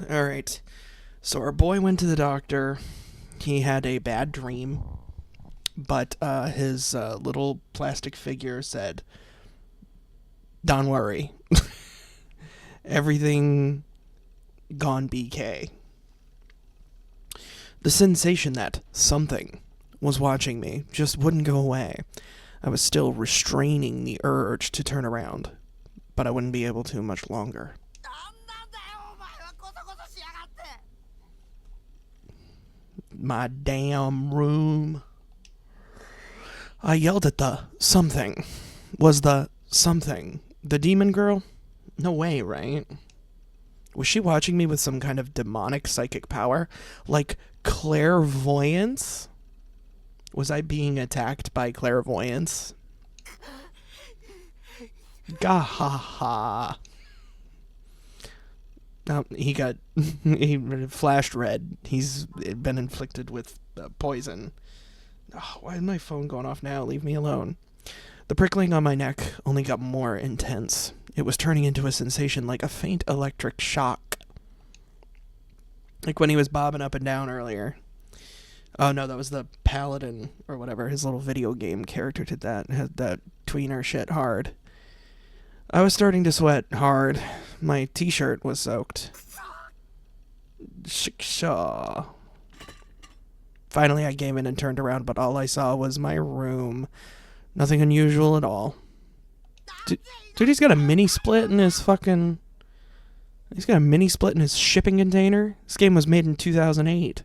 Alright. So our boy went to the doctor. He had a bad dream, but his little plastic figure said, "Don't worry. Everything gone BK." The sensation that something was watching me just wouldn't go away. I was still restraining the urge to turn around, but I wouldn't be able to much longer. My damn room. I yelled at the something. Was the something the demon girl? No way, right? Was she watching me with some kind of demonic psychic power? Like clairvoyance? Was I being attacked by clairvoyance? Gahaha. No, he flashed red. He's been inflicted with poison. Oh, why is my phone going off now? Leave me alone. The prickling on my neck only got more intense. It was turning into a sensation like a faint electric shock. Like when he was bobbing up and down earlier. Oh no, that was the paladin or whatever. His little video game character did that. Had that tweener shit hard. I was starting to sweat hard. My t-shirt was soaked. Shikshaw. Finally, I gave in and turned around, but all I saw was my room. Nothing unusual at all. Dude, he's got a mini split in his fucking... He's got a mini split in his shipping container. This game was made in 2008.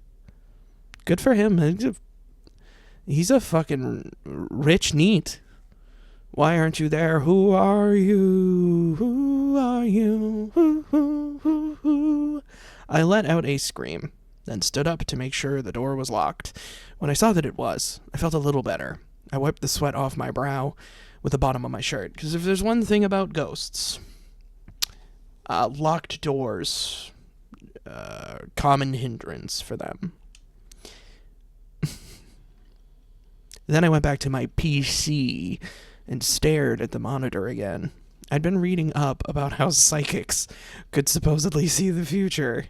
Good for him. He's a fucking rich neat. Why aren't you there? Who are you? Who are you? Who? I let out a scream, then stood up to make sure the door was locked. When I saw that it was, I felt a little better. I wiped the sweat off my brow with the bottom of my shirt, because if there's one thing about ghosts, locked doors, common hindrance for them. Then I went back to my PC and stared at the monitor again. I'd been reading up about how psychics could supposedly see the future.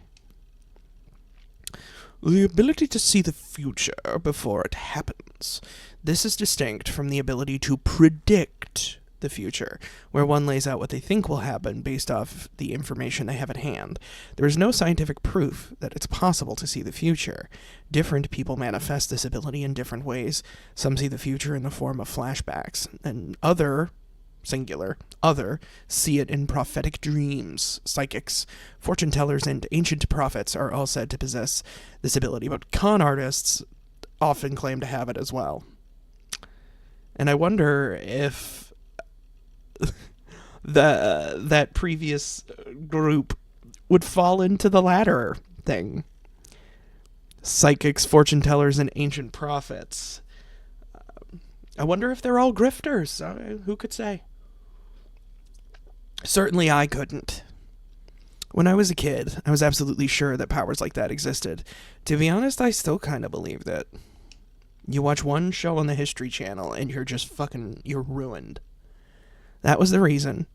The ability to see the future before it happens. This is distinct from the ability to predict the future, where one lays out what they think will happen based off the information they have at hand. There is no scientific proof that it's possible to see the future. Different people manifest this ability in different ways. Some see the future in the form of flashbacks, and other see it in prophetic dreams. Psychics, fortune tellers, and ancient prophets are all said to possess this ability, but con artists often claim to have it as well. And I wonder if that previous group would fall into the latter thing. Psychics, fortune tellers, and ancient prophets. I wonder if they're all grifters. Who could say? Certainly I couldn't. When I was a kid, I was absolutely sure that powers like that existed. To be honest, I still kind of believed it. You watch one show on the History Channel and you're ruined. That was the reason.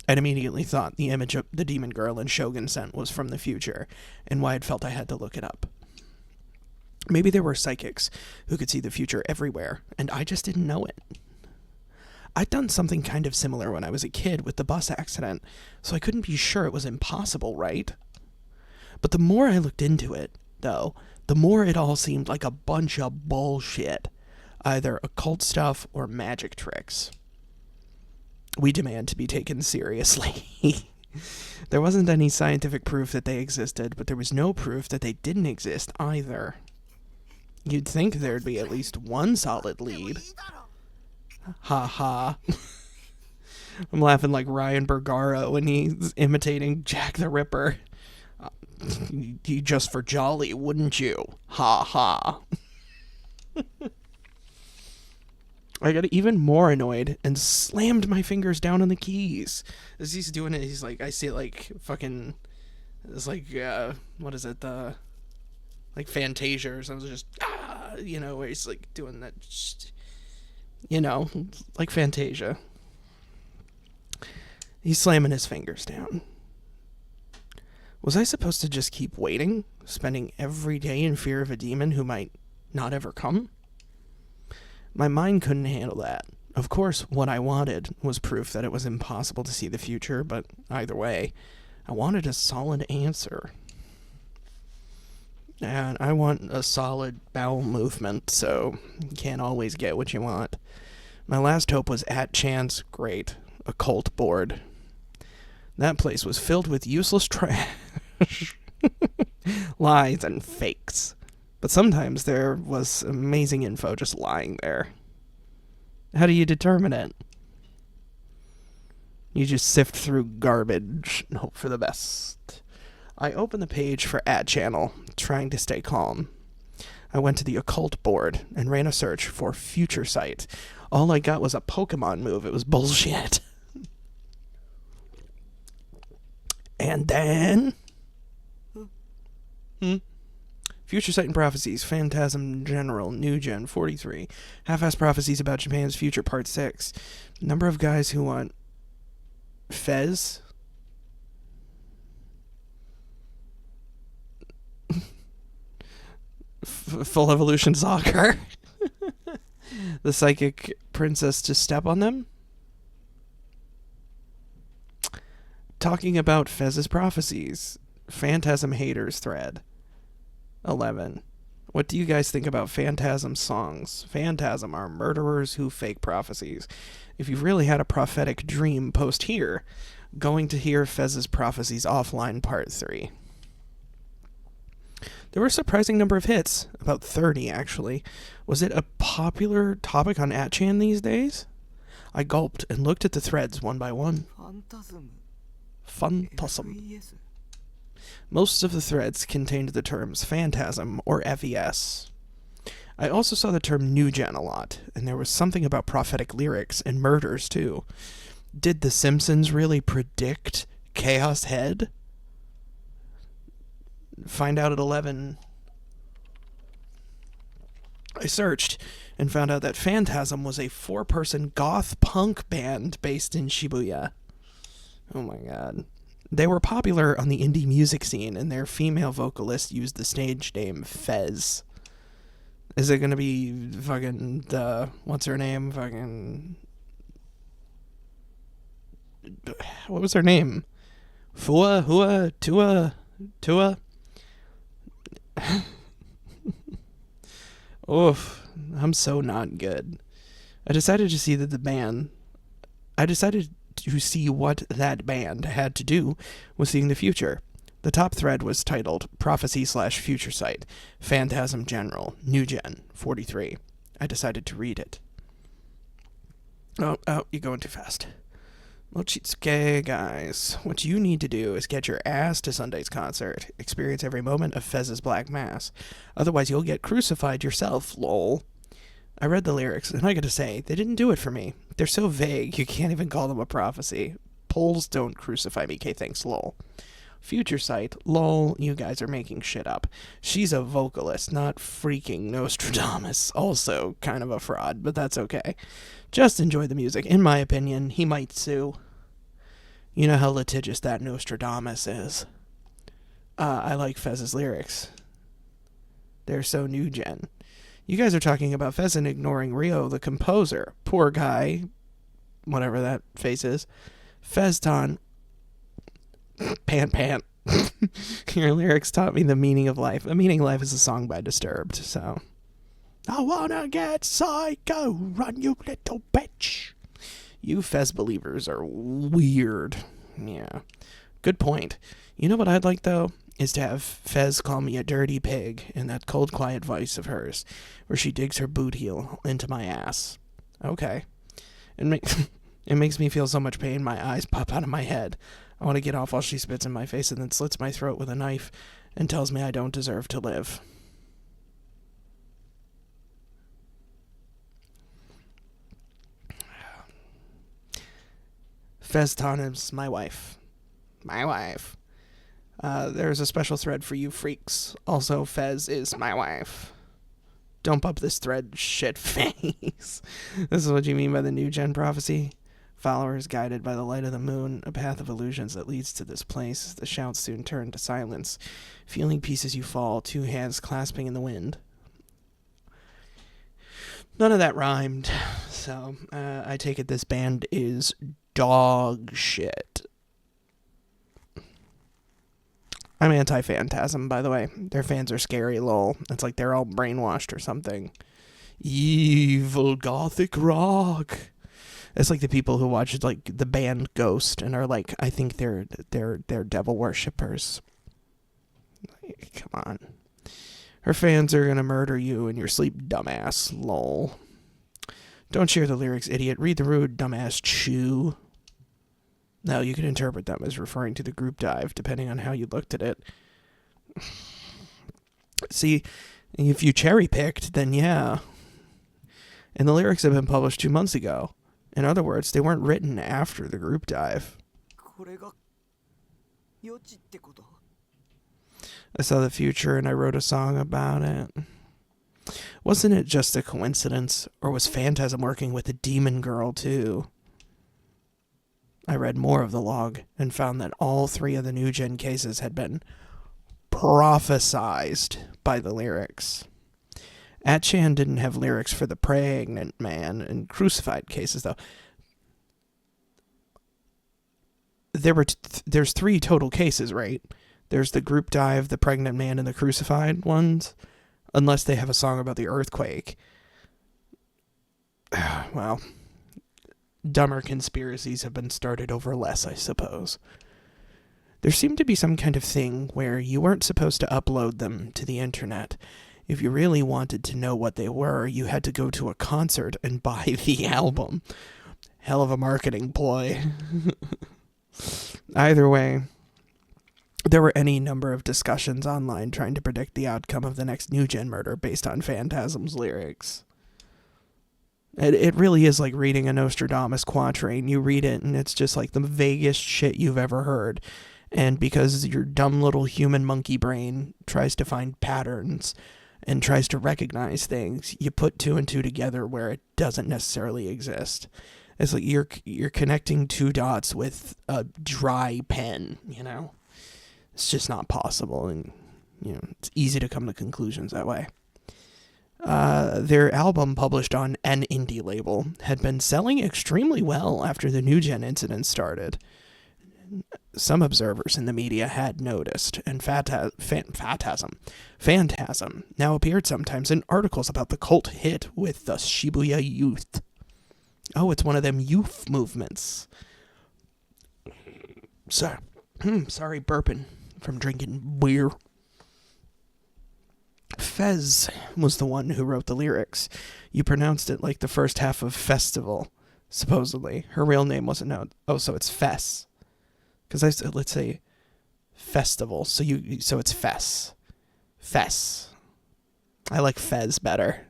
I'd immediately thought the image of the demon girl in Shogun Sent was from the future, and why I'd felt I had to look it up. Maybe there were psychics who could see the future everywhere, and I just didn't know it. I'd done something kind of similar when I was a kid with the bus accident, so I couldn't be sure it was impossible, right? But the more I looked into it, though, the more it all seemed like a bunch of bullshit. Either occult stuff or magic tricks. We demand to be taken seriously. There wasn't any scientific proof that they existed, but there was no proof that they didn't exist either. You'd think there'd be at least one solid lead. Ha ha. I'm laughing like Ryan Bergara when he's imitating Jack the Ripper. You just for jolly, wouldn't you? Ha ha. I got even more annoyed and slammed my fingers down on the keys. As he's doing it, he's like, I see it like fucking, it's like, what is it, like Fantasia or something, just, where he's like doing that, like Fantasia. He's slamming his fingers down. Was I supposed to just keep waiting, spending every day in fear of a demon who might not ever come? My mind couldn't handle that. Of course, what I wanted was proof that it was impossible to see the future, but either way, I wanted a solid answer. And I want a solid bowel movement, so you can't always get what you want. My last hope was at Chan's great occult board. That place was filled with useless trash, lies, and fakes. But sometimes there was amazing info just lying there. How do you determine it? You just sift through garbage and hope for the best. I opened the page for Ad Channel, trying to stay calm. I went to the occult board and ran a search for Future Sight. All I got was a Pokemon move. It was bullshit. And then... Future Sight and Prophecies, Phantasm General, New Gen, 43. Half-Assed Prophecies About Japan's Future, Part 6. Number of guys who want... Fez? Full Evolution Soccer? The Psychic Princess to step on them? Talking about Fez's prophecies. Phantasm haters thread. 11. What do you guys think about Phantasm songs? Phantasm are murderers who fake prophecies. If you've really had a prophetic dream, post here. Going to hear Fez's prophecies offline, part 3. There were a surprising number of hits. About 30, actually. Was it a popular topic on 8chan these days? I gulped and looked at the threads one by one. Phantasm. Most of the threads contained the terms Phantasm or FES. I also saw the term New Gen a lot, and there was something about prophetic lyrics and murders, too. Did The Simpsons really predict Chaos Head? Find out at 11. I searched and found out that Phantasm was a 4-person goth punk band based in Shibuya. Oh my god. They were popular on the indie music scene, and their female vocalist used the stage name Fez. Is it gonna be fucking, what's her name? Fucking... What was her name? Fua? Hua? Tua? Tua? Oof. I'm so not good. I decided to see what that band had to do with seeing the future. The top thread was titled Prophecy/Future Sight, Phantasm General, New Gen, 43. I decided to read it. Oh, you're going too fast. Mochitsuke, guys, what you need to do is get your ass to Sunday's concert. Experience every moment of Fez's Black Mass. Otherwise, you'll get crucified yourself, lol. I read the lyrics, and I gotta say, they didn't do it for me. They're so vague, you can't even call them a prophecy. Polls don't crucify me, K-thanks, lol. Future Sight, lol, you guys are making shit up. She's a vocalist, not freaking Nostradamus. Also, kind of a fraud, but that's okay. Just enjoy the music. In my opinion, he might sue. You know how litigious that Nostradamus is. I like Fez's lyrics. They're so New Gen. You guys are talking about Fez and ignoring Ryo, the composer. Poor guy. Whatever that face is. Fezton. Pant. Your lyrics taught me the meaning of life. A Meaning of Life is a song by Disturbed, so... I wanna get psycho, run you little bitch. You Fez believers are weird. Yeah. Good point. You know what I'd like, though? Is to have Fez call me a dirty pig in that cold, quiet voice of hers, where she digs her boot heel into my ass. Okay. It makes me feel so much pain, my eyes pop out of my head. I want to get off while she spits in my face and then slits my throat with a knife and tells me I don't deserve to live. Fezton is my wife. My wife. There's a special thread for you freaks. Also, Fez is my wife. Don't bump this thread, shit face. This is what you mean by the New Gen prophecy? Followers guided by the light of the moon, a path of illusions that leads to this place. The shouts soon turn to silence. Feeling peace as you fall, two hands clasping in the wind. None of that rhymed, so I take it this band is dog shit. I'm anti-Phantasm, by the way. Their fans are scary, lol. It's like they're all brainwashed or something. Evil gothic rock. It's like the people who watch like the band Ghost and are like, I think they're devil worshippers. Like, come on. Her fans are gonna murder you in your sleep, dumbass. Lol. Don't share the lyrics, idiot. Read the rude, dumbass. Chew. Now you can interpret them as referring to the group dive, depending on how you looked at it. See, if you cherry picked, then yeah. And the lyrics have been published 2 months ago. In other words, they weren't written after the group dive. I saw the future and I wrote a song about it. Wasn't it just a coincidence? Or was Phantasm working with a demon girl too? I read more of the log and found that all 3 of the new gen cases had been prophesized by the lyrics. Atchan didn't have lyrics for the pregnant man and crucified cases, though. There's 3 total cases, right? There's the group dive, the pregnant man, and the crucified ones, unless they have a song about the earthquake. Well, dumber conspiracies have been started over less, I suppose. There seemed to be some kind of thing where you weren't supposed to upload them to the internet. If you really wanted to know what they were, you had to go to a concert and buy the album. Hell of a marketing ploy. Either way, there were any number of discussions online trying to predict the outcome of the next New Gen murder based on Phantasm's lyrics. It really is like reading a Nostradamus quatrain. You read it and it's just like the vaguest shit you've ever heard. And because your dumb little human monkey brain tries to find patterns and tries to recognize things, you put 2 and 2 together where it doesn't necessarily exist. It's like you're connecting 2 dots with a dry pen, you know? It's just not possible, and, you know, it's easy to come to conclusions that way. Their album, published on an indie label, had been selling extremely well after the New Gen incident started. Some observers in the media had noticed, and Phantasm now appeared sometimes in articles about the cult hit with the Shibuya youth. Oh, it's one of them youth movements. Sorry, burping from drinking beer. Fez was the one who wrote the lyrics. You pronounced it like the first half of festival, supposedly. Her real name wasn't known. Oh, so it's Fess. Because let's say festival, so it's Fess. Fess. I like Fez better.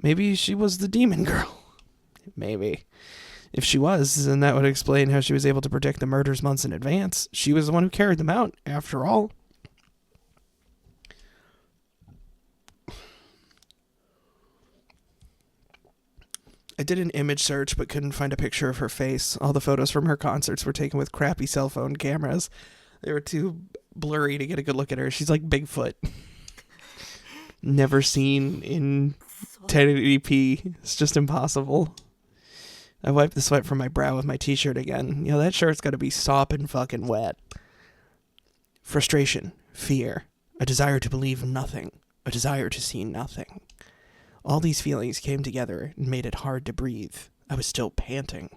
Maybe she was the demon girl. Maybe. If she was, then that would explain how she was able to predict the murders months in advance. She was the one who carried them out, after all. I did an image search but couldn't find a picture of her face. All the photos from her concerts were taken with crappy cell phone cameras. They were too blurry to get a good look at her. She's like Bigfoot. Never seen in 1080p. It's just impossible. I wiped the sweat from my brow with my t-shirt again. You know, that shirt's got to be sopping fucking wet. Frustration, fear, a desire to believe nothing, a desire to see nothing. All these feelings came together and made it hard to breathe. I was still panting.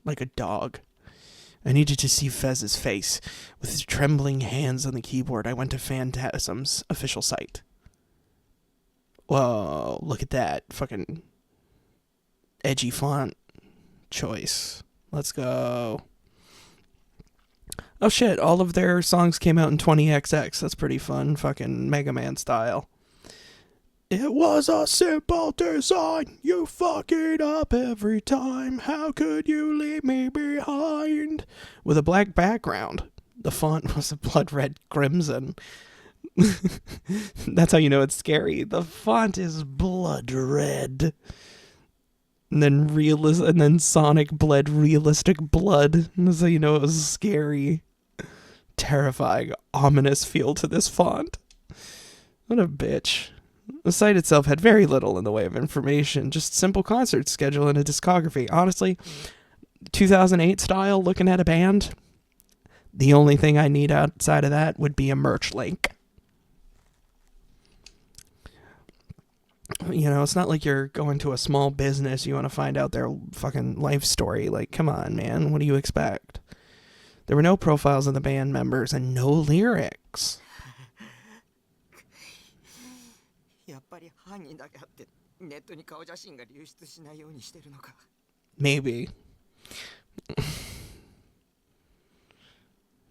Like a dog. I needed to see Fez's face. With his trembling hands on the keyboard, I went to Phantasm's official site. Whoa, look at that. Fucking edgy font choice. Let's go. Oh shit, all of their songs came out in 20XX. That's pretty fun. Fucking Mega Man style. It was a simple design. You fuck it up every time. How could you leave me behind? With a black background. The font was a blood red crimson. That's how you know it's scary. The font is blood red. And then Sonic bled realistic blood. So you know it was scary. Terrifying, ominous feel to this font. What a bitch. The site itself had very little in the way of information, just simple concert schedule and a discography. Honestly, 2008 style, looking at a band, the only thing I need outside of that would be a merch link. You know, it's not like you're going to a small business, you want to find out their fucking life story. Like, come on, man, what do you expect? There were no profiles of the band members and no lyrics. Maybe.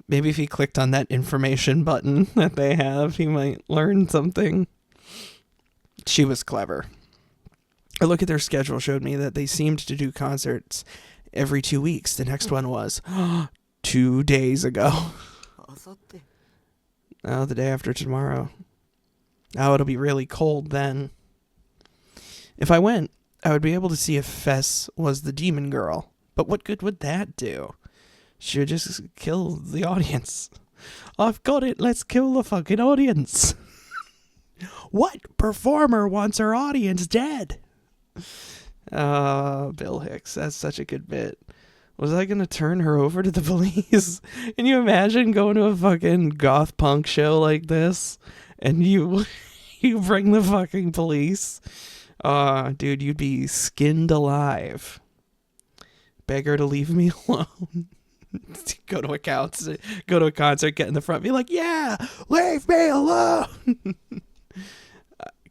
Maybe if he clicked on that information button that they have, he might learn something. She was clever. A look at their schedule showed me that they seemed to do concerts every 2 weeks. The next one was 2 days ago. Oh, the day after tomorrow. Oh, it'll be really cold then. If I went, I would be able to see if Fess was the demon girl. But what good would that do? She would just kill the audience. I've got it, let's kill the fucking audience. What performer wants her audience dead? Bill Hicks, that's such a good bit. Was I gonna turn her over to the police? Can you imagine going to a fucking goth punk show like this and you bring the fucking police? Dude, you'd be skinned alive. Beg her to leave me alone. Go to a concert, get in the front, be like, yeah, leave me alone.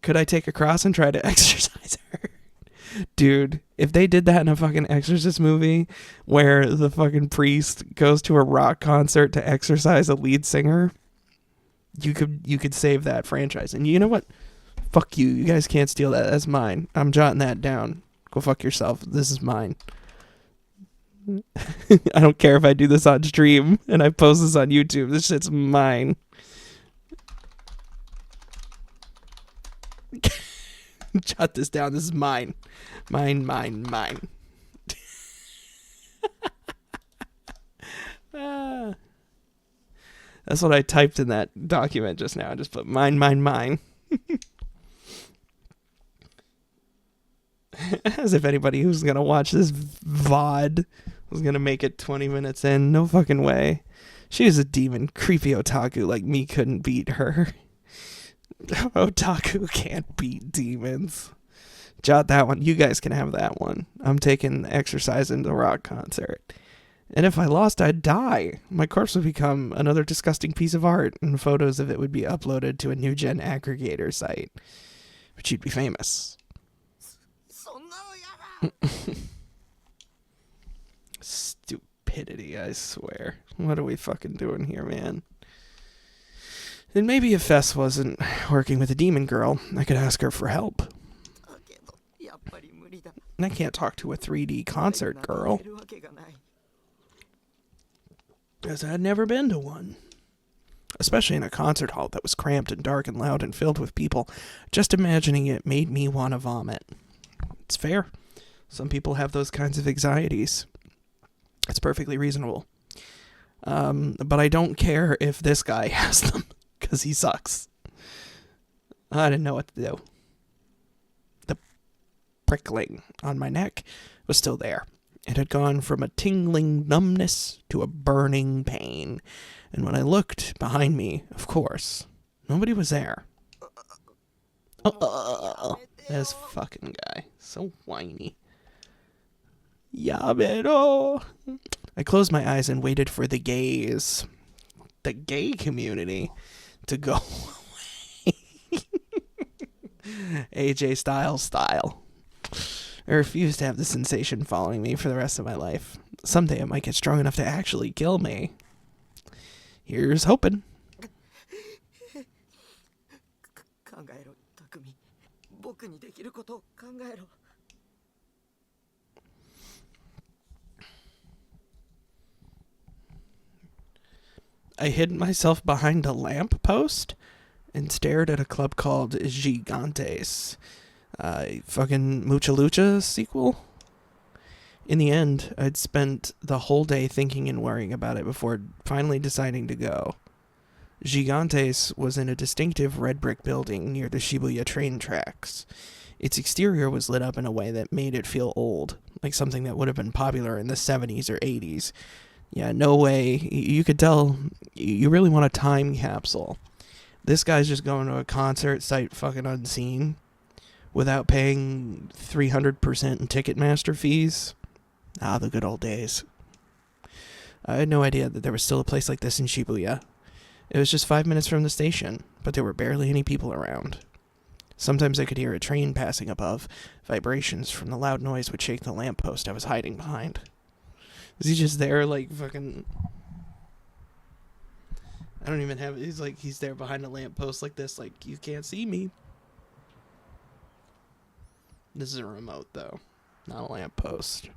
Could I take a cross and try to exorcise her? Dude, if they did that in a fucking Exorcist movie where the fucking priest goes to a rock concert to exorcise a lead singer, you could save that franchise. And you know what? Fuck you. You guys can't steal that. That's mine. I'm jotting that down. Go fuck yourself. This is mine. I don't care if I do this on stream and I post this on YouTube. This shit's mine. Jot this down. This is mine. Mine. That's what I typed in that document just now. I just put mine. As if anybody who's going to watch this VOD was going to make it 20 minutes in. No fucking way. She is a demon. Creepy otaku like me couldn't beat her. Otaku can't beat demons. Jot that one. You guys can have that one. I'm taking Exercise in the Rock concert. And if I lost, I'd die. My corpse would become another disgusting piece of art, and photos of it would be uploaded to a new gen aggregator site. But you'd be famous. Stupidity, I swear. What are we fucking doing here, man? And maybe if Fess wasn't working with a demon girl, I could ask her for help. And I can't talk to a 3D concert girl, because I'd never been to one. Especially in a concert hall that was cramped and dark and loud and filled with people. Just imagining it made me want to vomit. It's fair. Some people have those kinds of anxieties. It's perfectly reasonable. But I don't care if this guy has them, because he sucks. I didn't know what to do. The prickling on my neck was still there. It had gone from a tingling numbness to a burning pain. And when I looked behind me, of course, nobody was there. This fucking guy. So whiny. Yabero. I closed my eyes and waited for the gays, the gay community, to go away. AJ style. I refuse to have the sensation following me for the rest of my life. Someday it might get strong enough to actually kill me. Here's hoping. I hid myself behind a lamp post and stared at a club called Gigantes. Fucking Mucha Lucha sequel? In the end, I'd spent the whole day thinking and worrying about it before finally deciding to go. Gigantes was in a distinctive red brick building near the Shibuya train tracks. Its exterior was lit up in a way that made it feel old, like something that would have been popular in the 70s or 80s. Yeah, no way. You could tell you really want a time capsule. This guy's just going to a concert sight fucking unseen without paying 300% in Ticketmaster fees. Ah, the good old days. I had no idea that there was still a place like this in Shibuya. It was just 5 minutes from the station, but there were barely any people around. Sometimes I could hear a train passing above. Vibrations from the loud noise would shake the lamppost I was hiding behind. Is he just there, like, fucking... I don't even have... He's there behind a lamppost like this, like, you can't see me. This is a remote, though, not a lamppost.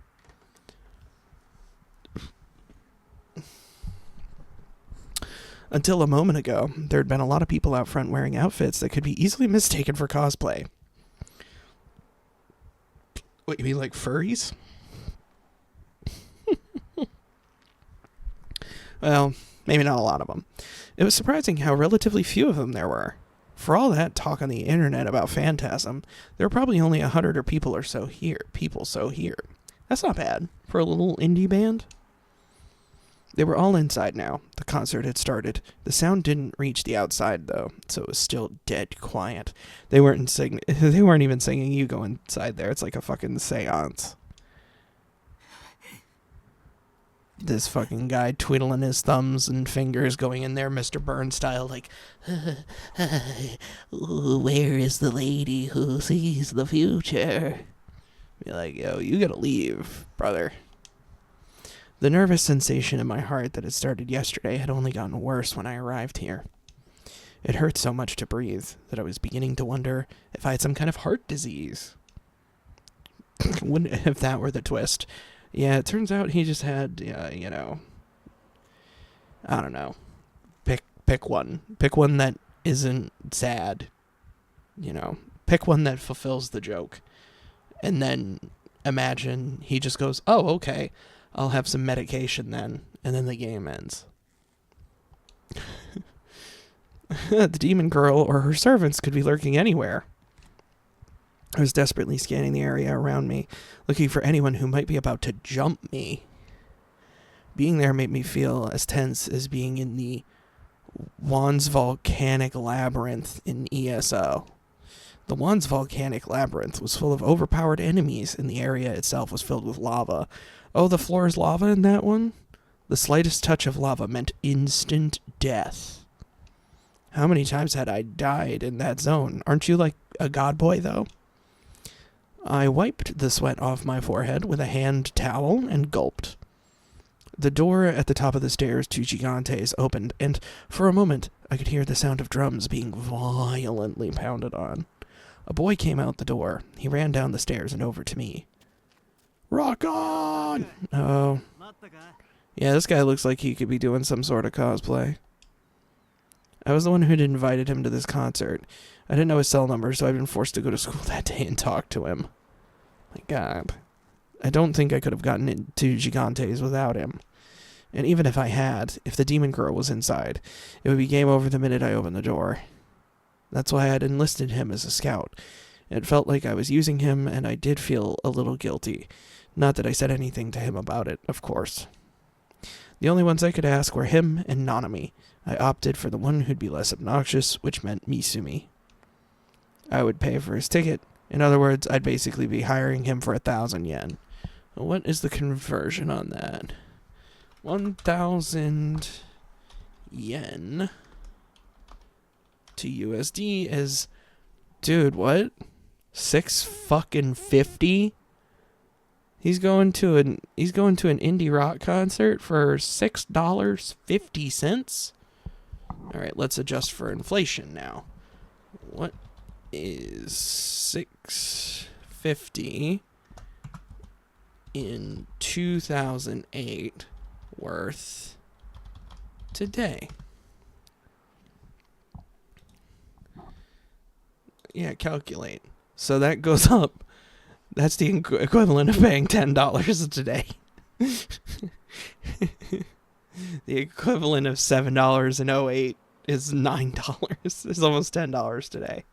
Until a moment ago, there had been a lot of people out front wearing outfits that could be easily mistaken for cosplay. What, you mean like furries? Well, maybe not a lot of them. It was surprising how relatively few of them there were. For all that talk on the internet about Phantasm, there were probably only 100 or people so here. That's not bad for a little indie band. They were all inside now. The concert had started. The sound didn't reach the outside, though, so it was still dead quiet. They weren't even singing You Go Inside there. It's like a fucking seance. This fucking guy twiddling his thumbs and fingers going in there, Mr. Burns style, like, where is the lady who sees the future? Be like, yo, you gotta leave, brother. The nervous sensation in my heart that had started yesterday had only gotten worse when I arrived here. It hurt so much to breathe that I was beginning to wonder if I had some kind of heart disease. If that were the twist. Yeah, it turns out he just had, I don't know. Pick one. Pick one that isn't sad. Pick one that fulfills the joke. And then imagine he just goes, oh, okay. I'll have some medication then, and then the game ends. The demon girl or her servants could be lurking anywhere. I was desperately scanning the area around me, looking for anyone who might be about to jump me. Being there made me feel as tense as being in the Wands Volcanic Labyrinth in ESO. The Wands Volcanic Labyrinth was full of overpowered enemies, and the area itself was filled with lava. Oh, the floor is lava in that one? The slightest touch of lava meant instant death. How many times had I died in that zone? Aren't you like a god boy, though? I wiped the sweat off my forehead with a hand towel and gulped. The door at the top of the stairs to Gigantes opened, and for a moment I could hear the sound of drums being violently pounded on. A boy came out the door. He ran down the stairs and over to me. Rock on! Oh. Yeah, this guy looks like he could be doing some sort of cosplay. I was the one who'd invited him to this concert. I didn't know his cell number, so I'd been forced to go to school that day and talk to him. My God. I don't think I could have gotten into Gigantes without him. And even if I had, if the demon girl was inside, it would be game over the minute I opened the door. That's why I had enlisted him as a scout. It felt like I was using him, and I did feel a little guilty. Not that I said anything to him about it, of course. The only ones I could ask were him and Nanami. I opted for the one who'd be less obnoxious, which meant Misumi. I would pay for his ticket. In other words, I'd basically be hiring him for 1,000 yen. What is the conversion on that? 1,000 yen to USD is... Dude, what? 6 fucking 50? He's going to an indie rock concert for $6.50. All right, let's adjust for inflation now. What is 650 in 2008 worth today? Yeah, calculate. So that goes up That's the equivalent of paying $10 today. The equivalent of $7 in '08 is $9. It's almost $10 today.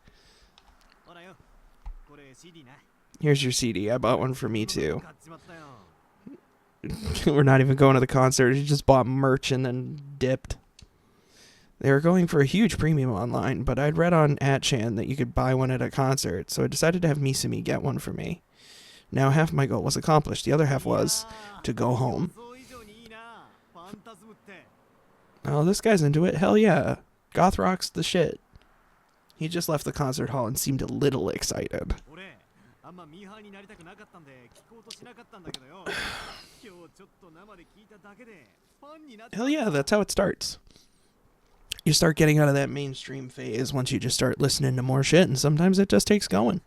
Here's your CD. I bought one for me too. We're not even going to the concert. He just bought merch and then dipped. They were going for a huge premium online, but I'd read on @chan that you could buy one at a concert, so I decided to have Misumi get one for me. Now half my goal was accomplished. The other half was to go home. Oh, this guy's into it. Hell yeah. Goth rock's the shit. He just left the concert hall and seemed a little excited. Hell yeah, that's how it starts. You start getting out of that mainstream phase once you just start listening to more shit, and sometimes it just takes going.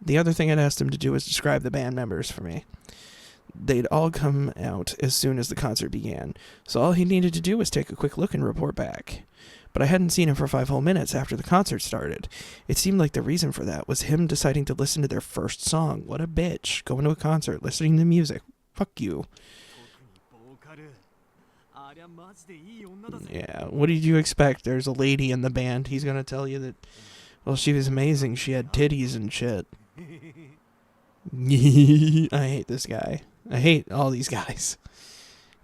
The other thing I'd asked him to do was describe the band members for me. They'd all come out as soon as the concert began, so all he needed to do was take a quick look and report back. But I hadn't seen him for 5 whole minutes after the concert started. It seemed like the reason for that was him deciding to listen to their first song. What a bitch. Going to a concert, listening to music. Fuck you. Yeah, what did you expect? There's a lady in the band. He's gonna tell you that, well, she was amazing. She had titties and shit. I hate this guy. I hate all these guys.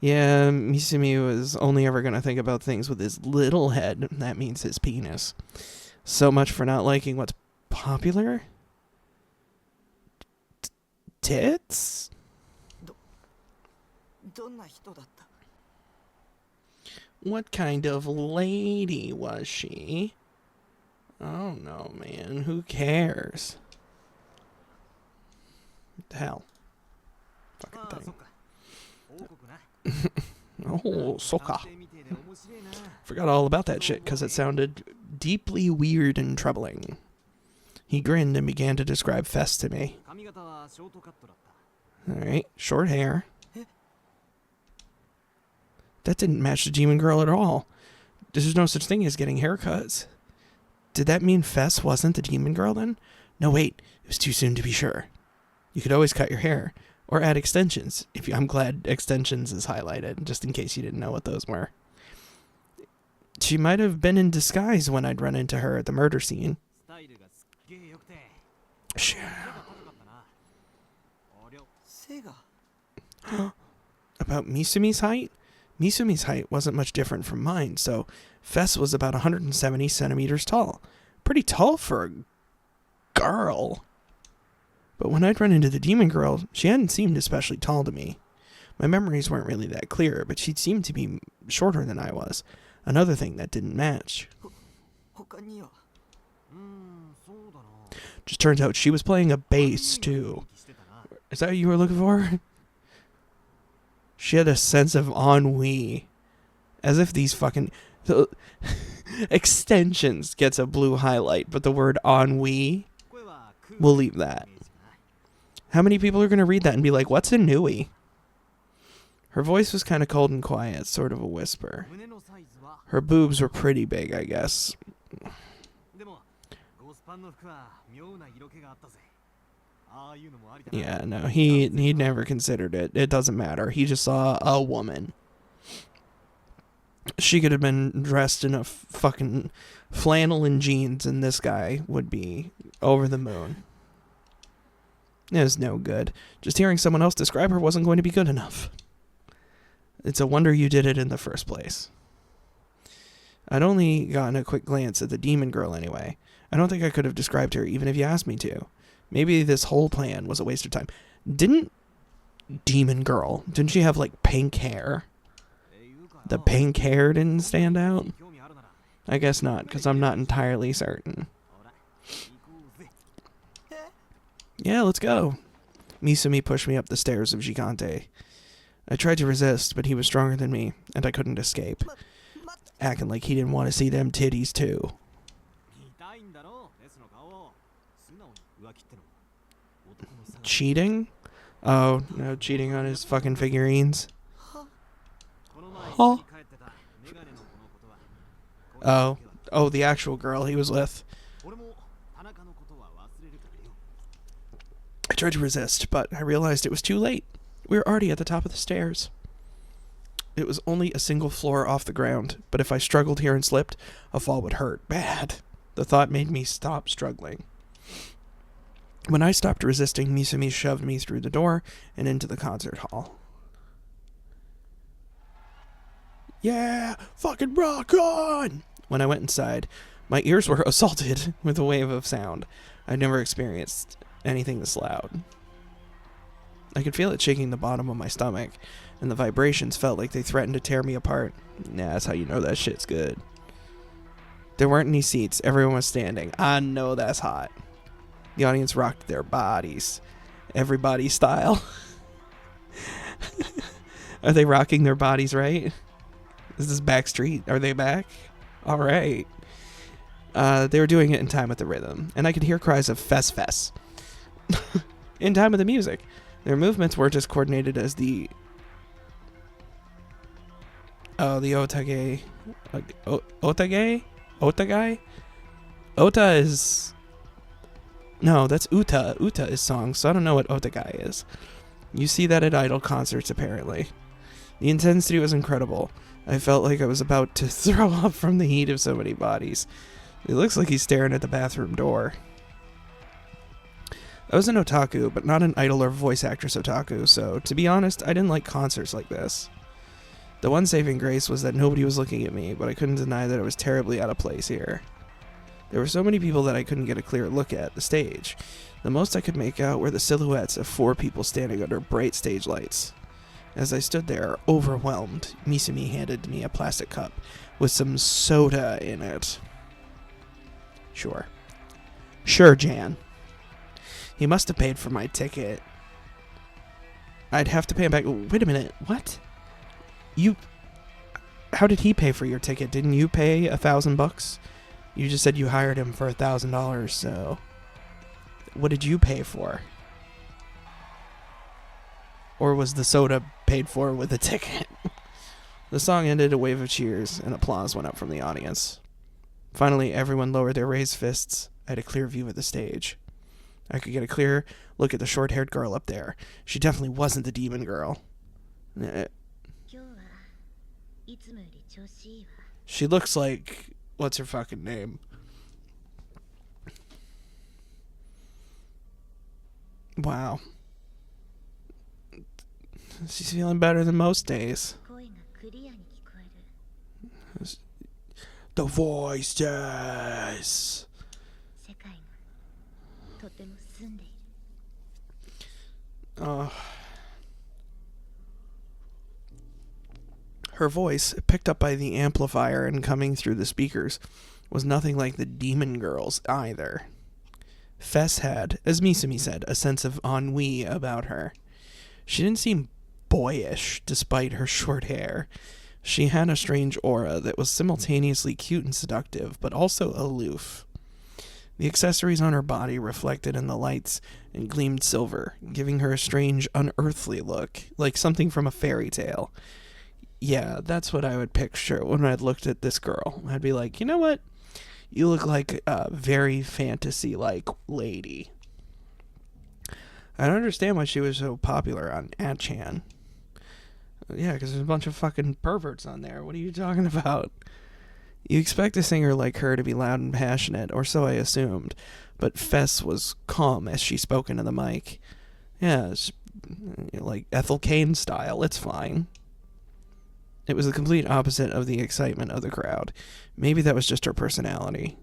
Yeah, Misumi was only ever going to think about things with his little head. That means his penis. So much for not liking what's popular? Tits? What kind of lady was she? Oh no, man. Who cares? What the hell? Fucking thing. Oh, soka. Forgot all about that shit because it sounded deeply weird and troubling. He grinned and began to describe Fest to me. Alright, short hair. That didn't match the demon girl at all. There's no such thing as getting haircuts. Did that mean Fess wasn't the demon girl then? No, wait. It was too soon to be sure. You could always cut your hair. Or add extensions. I'm glad extensions is highlighted, just in case you didn't know what those were. She might have been in disguise when I'd run into her at the murder scene. About Misumi's height? Misumi's height wasn't much different from mine, so Fess was about 170 centimeters tall. Pretty tall for a girl. But when I'd run into the demon girl, she hadn't seemed especially tall to me. My memories weren't really that clear, but she seemed to be shorter than I was. Another thing that didn't match. Just turns out she was playing a bass, too. Is that what you were looking for? She had a sense of ennui. As if these fucking... extensions gets a blue highlight, but the word ennui, we'll leave that. How many people are going to read that and be like, what's a newie? Her voice was kind of cold and quiet, sort of a whisper. Her boobs were pretty big, I guess. Yeah, no, he never considered it. It doesn't matter. He just saw a woman. She could have been dressed in a fucking flannel and jeans, and this guy would be over the moon. It was no good. Just hearing someone else describe her wasn't going to be good enough. It's a wonder you did it in the first place. I'd only gotten a quick glance at the demon girl anyway. I don't think I could have described her even if you asked me to. Maybe this whole plan was a waste of time. Didn't she have like pink hair? The pink hair didn't stand out? I guess not, because I'm not entirely certain. Yeah, let's go. Misumi pushed me up the stairs of Gigante. I tried to resist, but he was stronger than me, and I couldn't escape. Acting like he didn't want to see them titties, too. Cheating? Oh, no, cheating on his fucking figurines. Huh? Oh, the actual girl he was with. tried to resist, but I realized it was too late. We were already at the top of the stairs. It was only a single floor off the ground, but if I struggled here and slipped, a fall would hurt bad. The thought made me stop struggling. When I stopped resisting, Misumi shoved me through the door and into the concert hall. Yeah, fucking rock on! When I went inside, my ears were assaulted with a wave of sound. I'd never experienced anything this loud. I could feel it shaking the bottom of my stomach, and the vibrations felt like they threatened to tear me apart. Nah, that's how you know that shit's good. There weren't any seats. Everyone was standing. I know that's hot. The audience rocked their bodies. Everybody style. Are they rocking their bodies right? Is this Backstreet? Are they back? All right. They were doing it in time with the rhythm, and I could hear cries of fess fess. In time with the music. Their movements weren't as coordinated as the otage. Otage? Otagai? Ota is... No, that's Uta. Uta is song, so I don't know what otagai is. You see that at idol concerts, apparently. The intensity was incredible. I felt like I was about to throw up from the heat of so many bodies. It looks like he's staring at the bathroom door. I was an otaku, but not an idol or voice actress otaku, so to be honest, I didn't like concerts like this. The one saving grace was that nobody was looking at me, but I couldn't deny that I was terribly out of place here. There were so many people that I couldn't get a clear look at the stage. The most I could make out were the silhouettes of 4 people standing under bright stage lights. As I stood there, overwhelmed, Misumi handed me a plastic cup with some soda in it. Sure. Sure, Jan. He must have paid for my ticket. I'd have to pay him back. Wait a minute. What? How did he pay for your ticket? Didn't you pay $1,000? You just said you hired him for $1,000, so... What did you pay for? Or was the soda paid for with a ticket? The song ended, a wave of cheers, and applause went up from the audience. Finally, everyone lowered their raised fists. I had a clear view of the stage. I could get a clear look at the short-haired girl up there. She definitely wasn't the demon girl. She looks like... What's her fucking name? Wow. She's feeling better than most days. The voices. Her voice, picked up by the amplifier and coming through the speakers, was nothing like the demon girl's either. Fess had, as Misumi said, a sense of ennui about her. She didn't seem boyish, despite her short hair. She had a strange aura that was simultaneously cute and seductive, but also aloof. The accessories on her body reflected in the lights and gleamed silver, giving her a strange, unearthly look, like something from a fairy tale. Yeah, that's what I would picture when I'd looked at this girl. I'd be like, you know what? You look like a very fantasy-like lady. I don't understand why she was so popular on 8chan. Yeah, because there's a bunch of fucking perverts on there. What are you talking about? You expect a singer like her to be loud and passionate, or so I assumed, but Fess was calm as she spoke into the mic. Yeah, it's like Ethel Cain style. It's fine. It was the complete opposite of the excitement of the crowd. Maybe that was just her personality.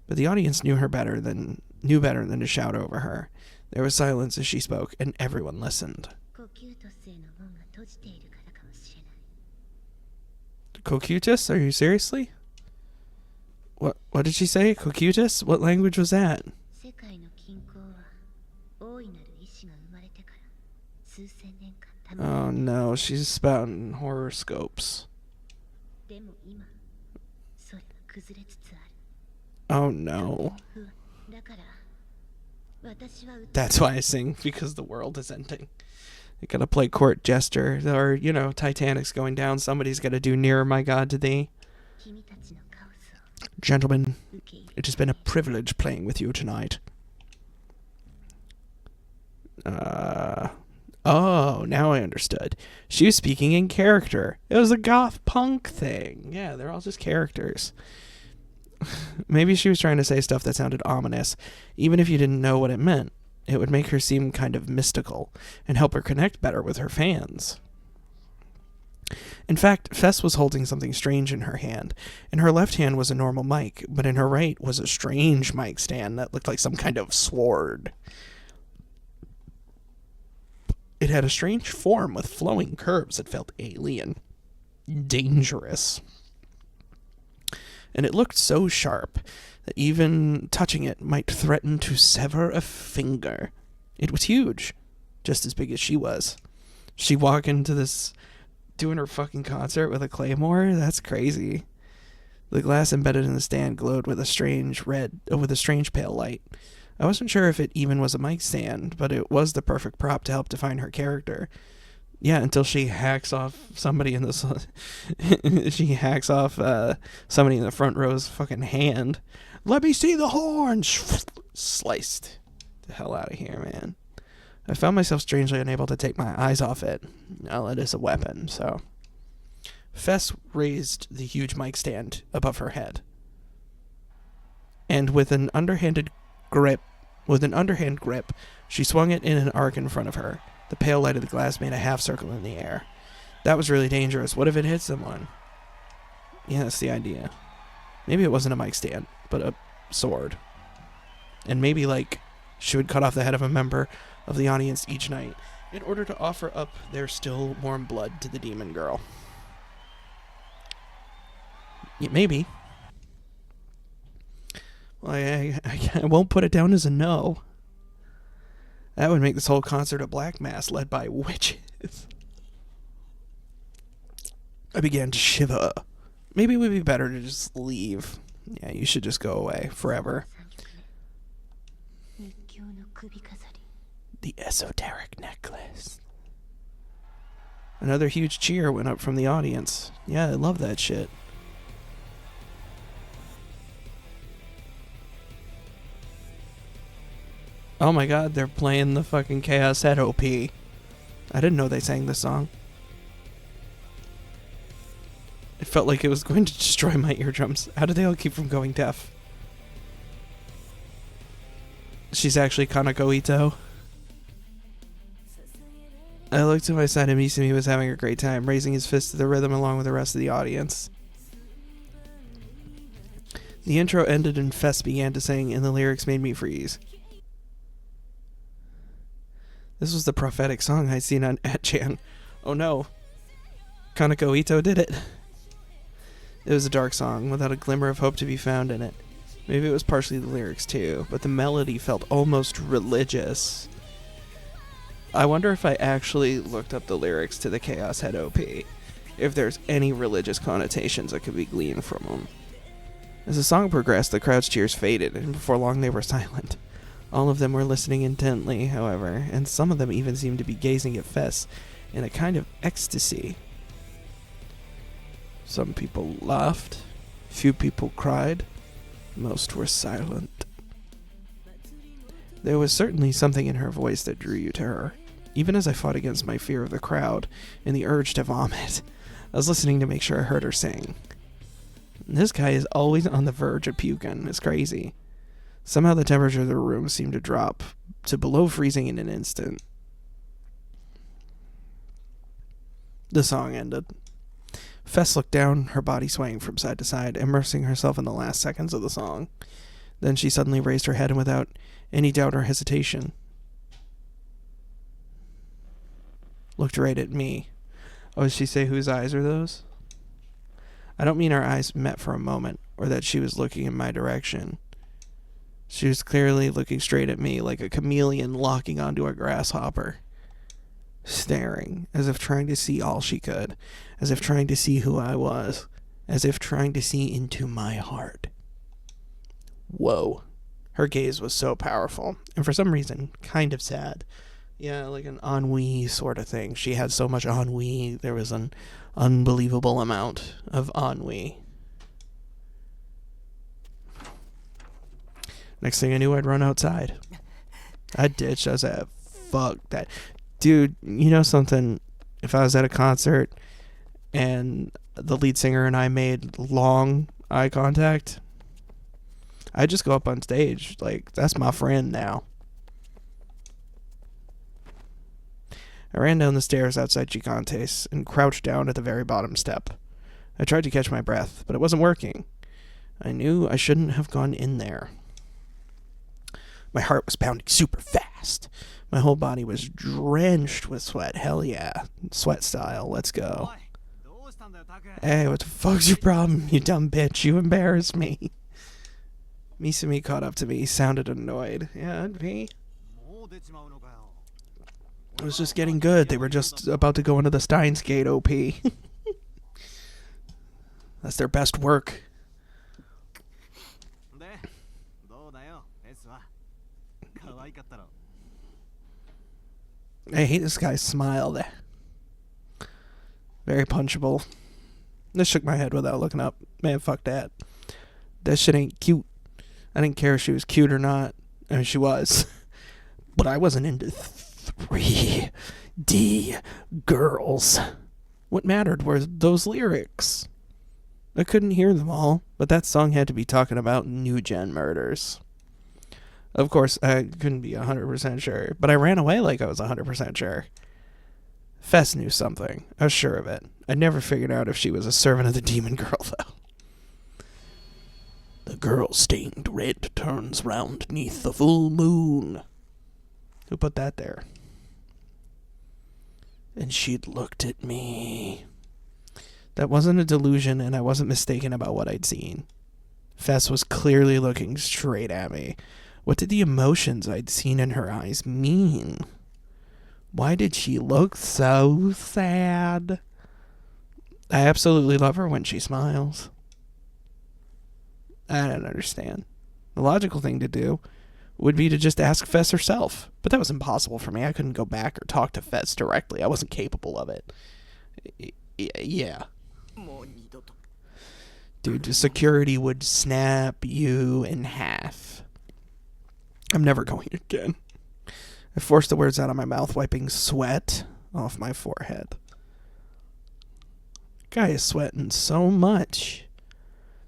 But the audience knew better than to shout over her. There was silence as she spoke, and everyone listened. Cocutus? Are you seriously? What did she say? Cocutus? What language was that? Oh no, she's spouting horoscopes. Oh no. That's why I sing, because the world is ending. You gotta play court jester, or, Titanic's going down, somebody's gotta do Nearer My God to Thee. Gentlemen, it has been a privilege playing with you tonight. Oh, now I understood. She was speaking in character. It was a goth punk thing. Yeah, they're all just characters. Maybe she was trying to say stuff that sounded ominous, even if you didn't know what it meant. It would make her seem kind of mystical and help her connect better with her fans. In fact, Fess was holding something strange in her hand. In her left hand was a normal mic, but in her right was a strange mic stand that looked like some kind of sword. It had a strange form with flowing curves that felt alien, dangerous. And it looked so sharp that even touching it might threaten to sever a finger. It was huge, just as big as she was. She walked into this doing her fucking concert with a claymore? That's crazy. The glass embedded in the stand glowed with a strange pale light. I wasn't sure if it even was a mic stand, but it was the perfect prop to help define her character. Yeah, until she hacks off somebody in the somebody in the front row's fucking hand. Let me see the horns. Sliced the hell out of here, man. I found myself strangely unable to take my eyes off it. Well, it is a weapon, so. Fess raised the huge mic stand above her head, and with an underhand grip, she swung it in an arc in front of her. The pale light of the glass made a half circle in the air. That was really dangerous. What if it hit someone? Yeah, that's the idea. Maybe it wasn't a mic stand, but a sword. And maybe, like, she would cut off the head of a member of the audience each night in order to offer up their still warm blood to the demon girl. Yeah, maybe. Well, I won't put it down as a no. That would make this whole concert a black mass led by witches. I began to shiver. Maybe it would be better to just leave. Yeah, you should just go away forever. The esoteric necklace. Another huge cheer went up from the audience. Yeah, I love that shit. Oh my god, they're playing the fucking Chaos Head OP. I didn't know they sang this song. It felt like it was going to destroy my eardrums. How did they all keep from going deaf? She's actually Kanako Ito. I looked to my side and Misumi was having a great time, raising his fist to the rhythm along with the rest of the audience. The intro ended and Fess began to sing, and the lyrics made me freeze. This was the prophetic song I'd seen on Atchan. Oh no. Kanako Ito did it. It was a dark song, without a glimmer of hope to be found in it. Maybe it was partially the lyrics too, but the melody felt almost religious. I wonder if I actually looked up the lyrics to the Chaos Head OP, if there's any religious connotations that could be gleaned from them. As the song progressed, the crowd's cheers faded, and before long they were silent. All of them were listening intently, however, and some of them even seemed to be gazing at Fess in a kind of ecstasy. Some people laughed, few people cried, most were silent. There was certainly something in her voice that drew you to her. Even as I fought against my fear of the crowd and the urge to vomit, I was listening to make sure I heard her sing. This guy is always on the verge of puking. It's crazy. Somehow the temperature of the room seemed to drop to below freezing in an instant. The song ended. Fess looked down, her body swaying from side to side, immersing herself in the last seconds of the song. Then she suddenly raised her head and without any doubt or hesitation looked right at me. Oh, did she say whose eyes are those? I don't mean our eyes met for a moment, or that she was looking in my direction. She was clearly looking straight at me like a chameleon locking onto a grasshopper. Staring, as if trying to see all she could, as if trying to see who I was, as if trying to see into my heart. Whoa. Her gaze was so powerful, and for some reason, kind of sad. Yeah, like an ennui sort of thing. She had so much ennui, there was an unbelievable amount of ennui. Next thing I knew, I'd run outside. I'd ditch. I was like, fuck that. Dude, you know something? If I was at a concert and the lead singer and I made long eye contact, I'd just go up on stage. Like, that's my friend now. I ran down the stairs outside Gigantes and crouched down at the very bottom step. I tried to catch my breath, but it wasn't working. I knew I shouldn't have gone in there. My heart was pounding super fast. My whole body was drenched with sweat. Hell yeah. Sweat style. Let's go. Hey, what the fuck's your problem, you dumb bitch? You embarrassed me. Misumi caught up to me. He sounded annoyed. Yeah, it'd be. It was just getting good. They were just about to go into the Steins Gate OP. That's their best work. I hate this guy's smile there. Very punchable. I shook my head without looking up. Man, fuck that. That shit ain't cute. I didn't care if she was cute or not. I mean, she was. But I wasn't into 3D girls. What mattered were those lyrics. I couldn't hear them all, but that song had to be talking about new gen murders. Of course, I couldn't be 100% sure, but I ran away like I was 100% sure. Fess knew something. I was sure of it. I never figured out if she was a servant of the demon girl, though. The girl stained red turns round neath the full moon. Who put that there? And she'd looked at me. That wasn't a delusion, and I wasn't mistaken about what I'd seen. Fess was clearly looking straight at me. What did the emotions I'd seen in her eyes mean? Why did she look so sad? I absolutely love her when she smiles. I don't understand. The logical thing to do would be to just ask Fess herself. But that was impossible for me. I couldn't go back or talk to Fess directly. I wasn't capable of it. Yeah. Dude, security would snap you in half. I'm never going again. I forced the words out of my mouth, wiping sweat off my forehead. Guy is sweating so much.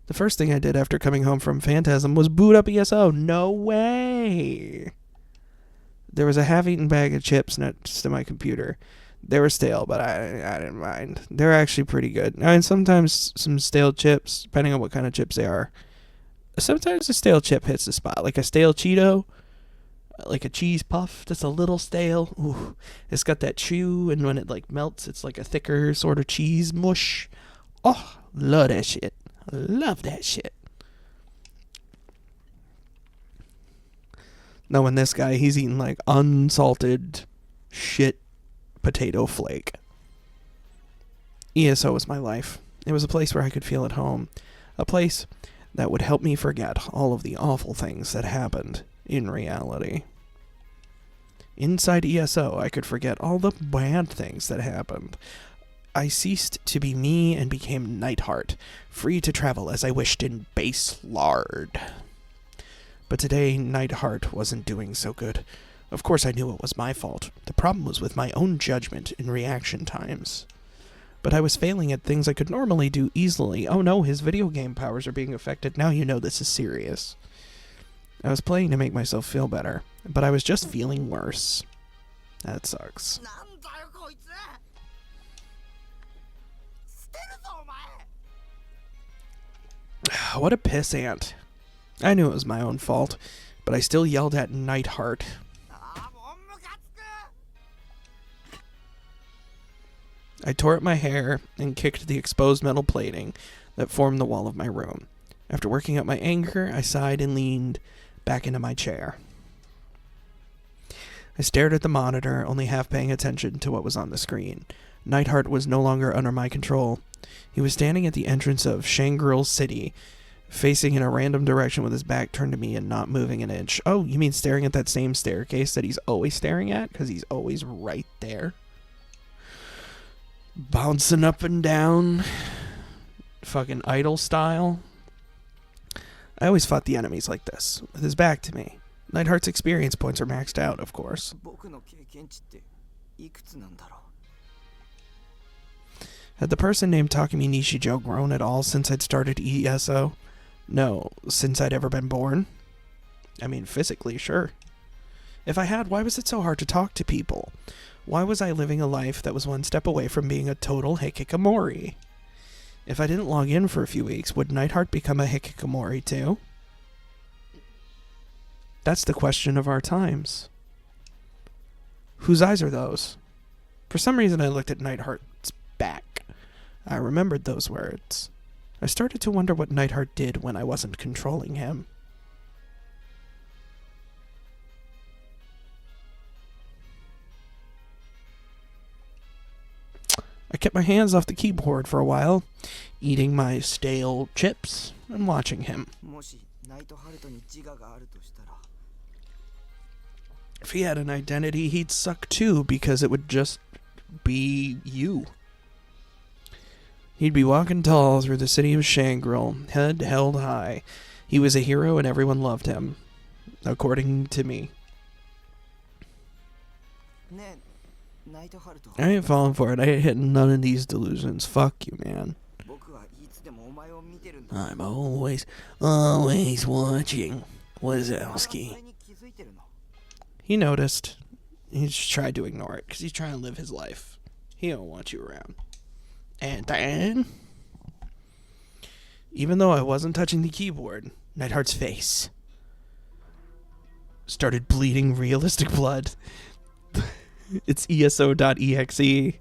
The first thing I did after coming home from Phantasm was boot up ESO. No way! There was a half-eaten bag of chips next to my computer. They were stale, but I didn't mind. They're actually pretty good. I mean, sometimes some stale chips, depending on what kind of chips they are, sometimes a stale chip hits the spot. Like a stale Cheeto, like a cheese puff that's a little stale. Ooh, it's got that chew, and when it like melts, it's like a thicker sort of cheese mush. Oh, love that shit. Love that shit. Knowing this guy, he's eating like unsalted shit potato flake. ESO was my life. It was a place where I could feel at home. A place that would help me forget all of the awful things that happened in reality. Inside ESO, I could forget all the bad things that happened. I ceased to be me and became Nightheart, free to travel as I wished in base lard. But today, Nightheart wasn't doing so good. Of course I knew it was my fault. The problem was with my own judgment and reaction times. But I was failing at things I could normally do easily. Oh no, his video game powers are being affected. Now you know this is serious. I was playing to make myself feel better, but I was just feeling worse. That sucks. What a pissant. I knew it was my own fault, but I still yelled at Nightheart. I tore at my hair and kicked the exposed metal plating that formed the wall of my room. After working up my anger, I sighed and leaned back into my chair. I stared at the monitor, only half paying attention to what was on the screen. Nightheart was no longer under my control. He was standing at the entrance of Shangri-La City, facing in a random direction with his back turned to me and not moving an inch. Oh, you mean staring at that same staircase that he's always staring at? Because he's always right there. Bouncing up and down. Fucking idol style. I always fought the enemies like this, with his back to me. Nightheart's experience points are maxed out, of course. Had the person named Takumi Nishijou grown at all since I'd started ESO? No, since I'd ever been born. I mean, physically, sure. If I had, why was it so hard to talk to people? Why was I living a life that was one step away from being a total hikikomori? If I didn't log in for a few weeks, would Nightheart become a hikikomori too? That's the question of our times. Whose eyes are those? For some reason I looked at Nightheart's back. I remembered those words. I started to wonder what Nightheart did when I wasn't controlling him. I kept my hands off the keyboard for a while, eating my stale chips and watching him. If he had an identity, he'd suck too, because it would just be you. He'd be walking tall through the city of Shangri-La, head held high. He was a hero and everyone loved him, according to me. I ain't falling for it. I ain't hitting none of these delusions. Fuck you, man. I'm always watching. Wazowski. He noticed. He just tried to ignore it, because he's trying to live his life. He don't want you around. And then, even though I wasn't touching the keyboard, Nightheart's face started bleeding realistic blood. It's ESO.exe.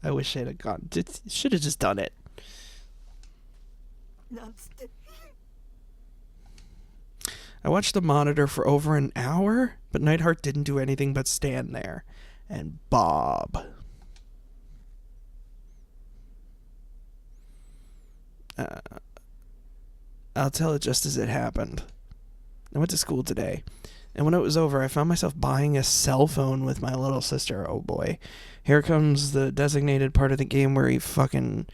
I wish I'd have gone. Should have just done it. I watched the monitor for over an hour, but Nightheart didn't do anything but stand there and bob. I'll tell it just as it happened. I went to school today, and when it was over, I found myself buying a cell phone with my little sister. Oh boy. Here comes the designated part of the game where he fucking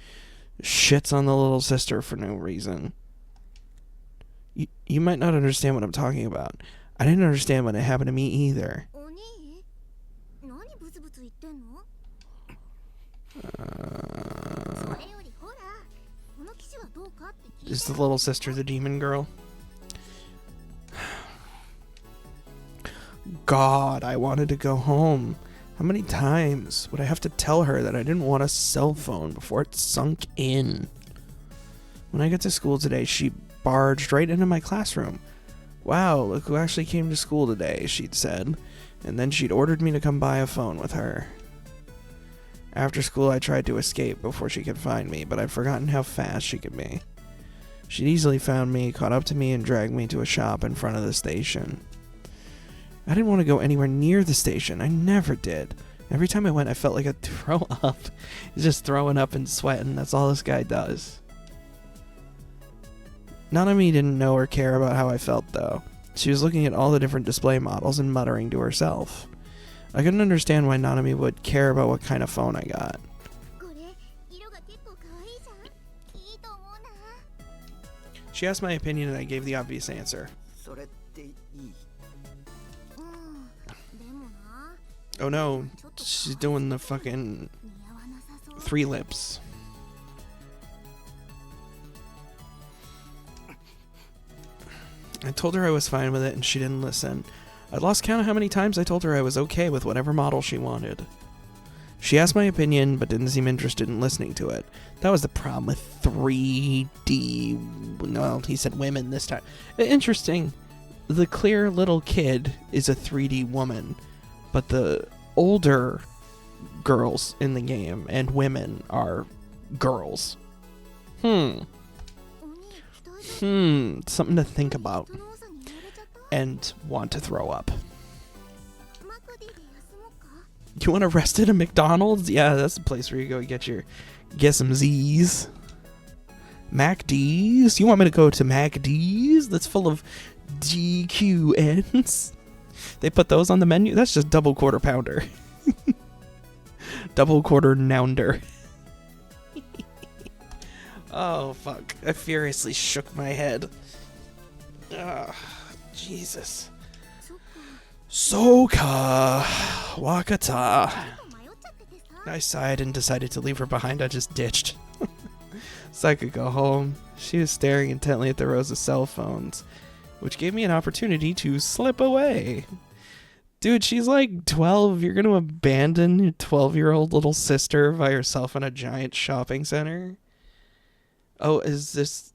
shits on the little sister for no reason. You might not understand what I'm talking about. I didn't understand when it happened to me either. Is the little sister the demon girl? God, I wanted to go home. How many times would I have to tell her that I didn't want a cell phone before it sunk in? When I got to school today, she barged right into my classroom. Wow, look who actually came to school today, she'd said. And then she'd ordered me to come buy a phone with her. After school, I tried to escape before she could find me, but I'd forgotten how fast she could be. She'd easily found me, caught up to me, and dragged me to a shop in front of the station. I didn't want to go anywhere near the station. I never did. Every time I went, I felt like I'd throw up. Just throwing up and sweating. That's all this guy does. Nanami didn't know or care about how I felt, though. She was looking at all the different display models and muttering to herself. I couldn't understand why Nanami would care about what kind of phone I got. She asked my opinion and I gave the obvious answer. Oh no, she's doing the fucking 3 lips. I told her I was fine with it and she didn't listen. I lost count of how many times I told her I was okay with whatever model she wanted. She asked my opinion, but didn't seem interested in listening to it. That was the problem with 3D... Well, he said women this time. Interesting. The clear little kid is a 3D woman, but the older girls in the game and women are girls. Something to think about. And want to throw up. You want to rest at a McDonald's? Yeah, that's the place where you go get some Z's. MacD's? You want me to go to MacD's? That's full of DQNs. They put those on the menu? That's just double quarter pounder. Double quarter nounder. Oh, fuck. I furiously shook my head. Ugh, Jesus. Soka Wakata. I sighed and decided to leave her behind. I just ditched. So I could go home. She was staring intently at the rows of cell phones, which gave me an opportunity to slip away. Dude, she's like 12. You're going to abandon your 12-year-old little sister by herself in a giant shopping center? Oh, is this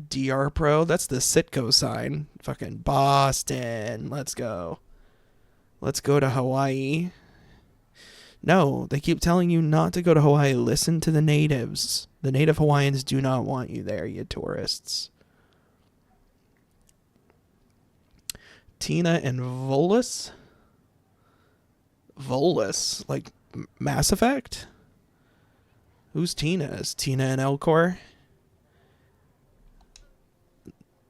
DR Pro? That's the Sitco sign. Fucking Boston. Let's go. Let's go to Hawaii. No, they keep telling you not to go to Hawaii. Listen to the natives. The native Hawaiians do not want you there, you tourists. Tina and Volus? Volus? Like Mass Effect? Who's Tina? Is Tina and Elcor?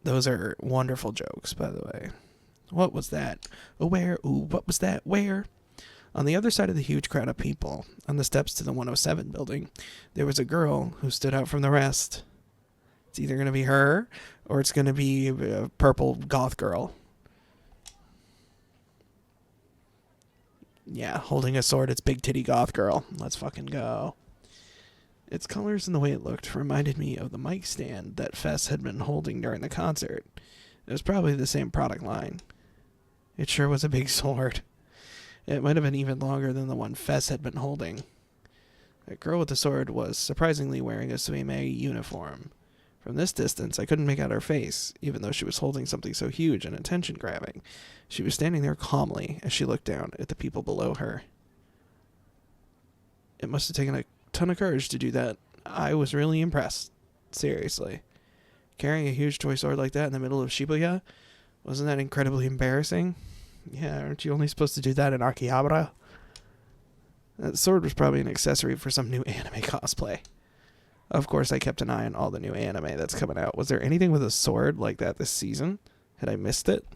Those are wonderful jokes, by the way. What was that? Oh, where? Ooh, what was that? Where? On the other side of the huge crowd of people, on the steps to the 107 building, there was a girl who stood out from the rest. It's either going to be her, or it's going to be a purple goth girl. Yeah, holding a sword, it's big titty goth girl. Let's fucking go. Its colors and the way it looked reminded me of the mic stand that Fess had been holding during the concert. It was probably the same product line. It sure was a big sword. It might have been even longer than the one Fess had been holding. That girl with the sword was surprisingly wearing a Suime uniform. From this distance, I couldn't make out her face, even though she was holding something so huge and attention-grabbing. She was standing there calmly as she looked down at the people below her. It must have taken a ton of courage to do that. I was really impressed. Seriously. Carrying a huge toy sword like that in the middle of Shibuya? Wasn't that incredibly embarrassing? Yeah, aren't you only supposed to do that in Akihabara? That sword was probably an accessory for some new anime cosplay. Of course, I kept an eye on all the new anime that's coming out. Was there anything with a sword like that this season? Had I missed it?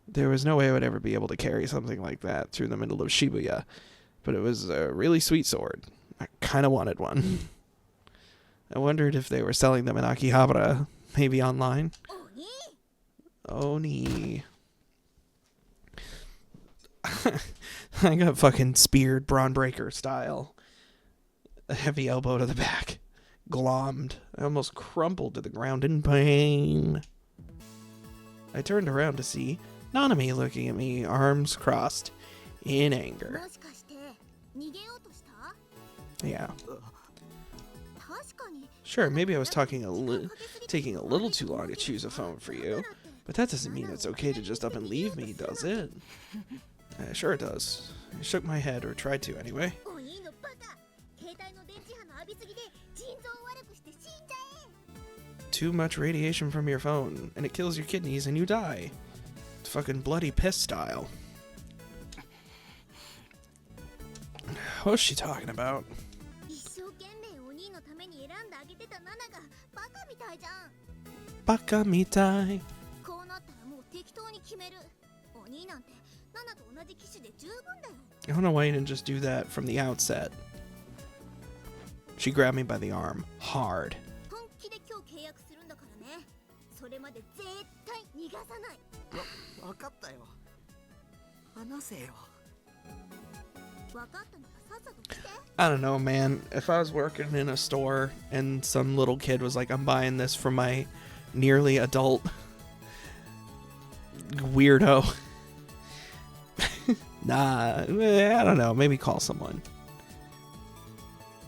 There was no way I would ever be able to carry something like that through the middle of Shibuya, but it was a really sweet sword. I kind of wanted one. I wondered if they were selling them in Akihabara, maybe online. Oni. I got fucking speared Braun Breaker style. A heavy elbow to the back. Glommed. I almost crumpled to the ground in pain. I turned around to see Nanami looking at me, arms crossed, in anger. Yeah. Sure, maybe I was taking a little too long to choose a phone for you, but that doesn't mean it's okay to just up and leave me, does it? Sure it does. I shook my head, or tried to anyway. Too much radiation from your phone, and it kills your kidneys and you die. It's fucking bloody piss style. What's she talking about? Baka mitai. I don't know why you didn't just do that from the outset. She grabbed me by the arm, hard. I don't know, man. If I was working in a store and some little kid was like, I'm buying this for my nearly adult weirdo. Nah, I don't know. Maybe call someone.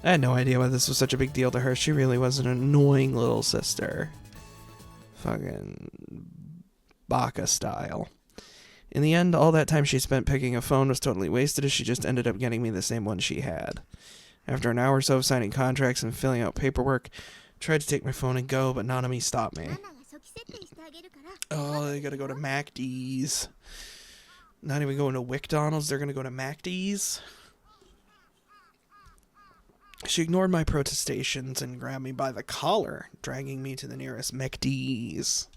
I had no idea why this was such a big deal to her. She really was an annoying little sister. Fucking Baka style. In the end, all that time she spent picking a phone was totally wasted, as she just ended up getting me the same one she had. After an hour or so of signing contracts and filling out paperwork, I tried to take my phone and go, but Nanami stopped me. Oh, they gotta go to MacD's. Not even going to McDonald's, they're gonna go to MacD's. She ignored my protestations and grabbed me by the collar, dragging me to the nearest MacD's.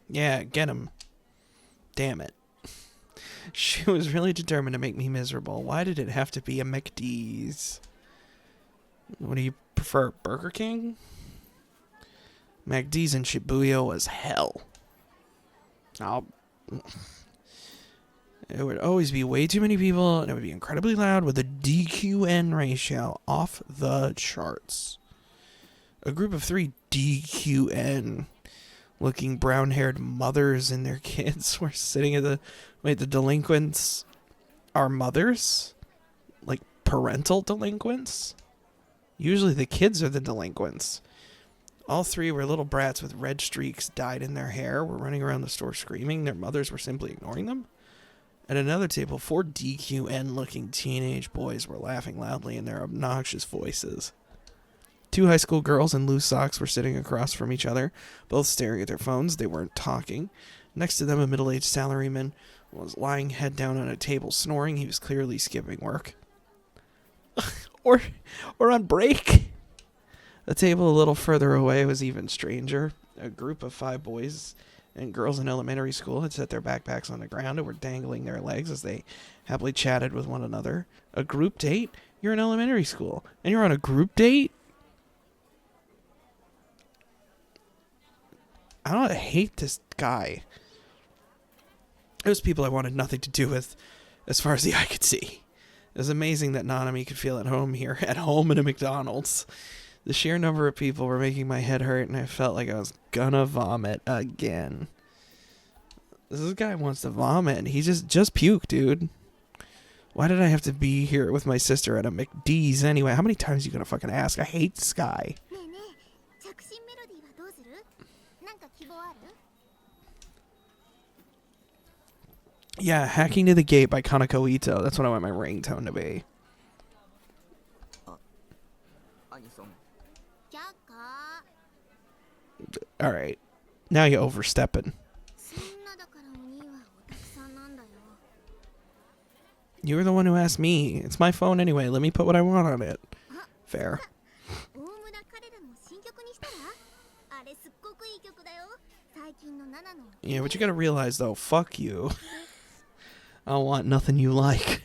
Yeah, get him. Damn it. She was really determined to make me miserable. Why did it have to be a McD's? What do you prefer, Burger King? McD's in Shibuya was hell. It would always be way too many people, and it would be incredibly loud with a DQN ratio off the charts. A group of 3 DQN looking brown-haired mothers and their kids were sitting at the... Wait, the delinquents are mothers? Like parental delinquents? Usually the kids are the delinquents. All 3 were little brats with red streaks dyed in their hair, were running around the store screaming. Their mothers were simply ignoring them. At another table, 4 DQN-looking teenage boys were laughing loudly in their obnoxious voices. 2 high school girls in loose socks were sitting across from each other, both staring at their phones. They weren't talking. Next to them, a middle-aged salaryman was lying head down on a table, snoring. He was clearly skipping work. or on break. A table a little further away was even stranger. A group of 5 boys and girls in elementary school had set their backpacks on the ground and were dangling their legs as they happily chatted with one another. A group date? You're in elementary school, and you're on a group date? I hate this guy. It was people I wanted nothing to do with as far as the eye could see. It was amazing that Nanami could feel at home here, at home in a McDonald's. The sheer number of people were making my head hurt, and I felt like I was gonna vomit again. This guy wants to vomit. He just puke, dude. Why did I have to be here with my sister at a McD's anyway? How many times are you gonna fucking ask? I hate this guy. Yeah, Hacking to the Gate by Kaneko Ito. That's what I want my ringtone to be. Alright. Now you're overstepping. You were the one who asked me. It's my phone anyway. Let me put what I want on it. Fair. Yeah, but you gotta realize though, fuck you. I don't want nothing you like.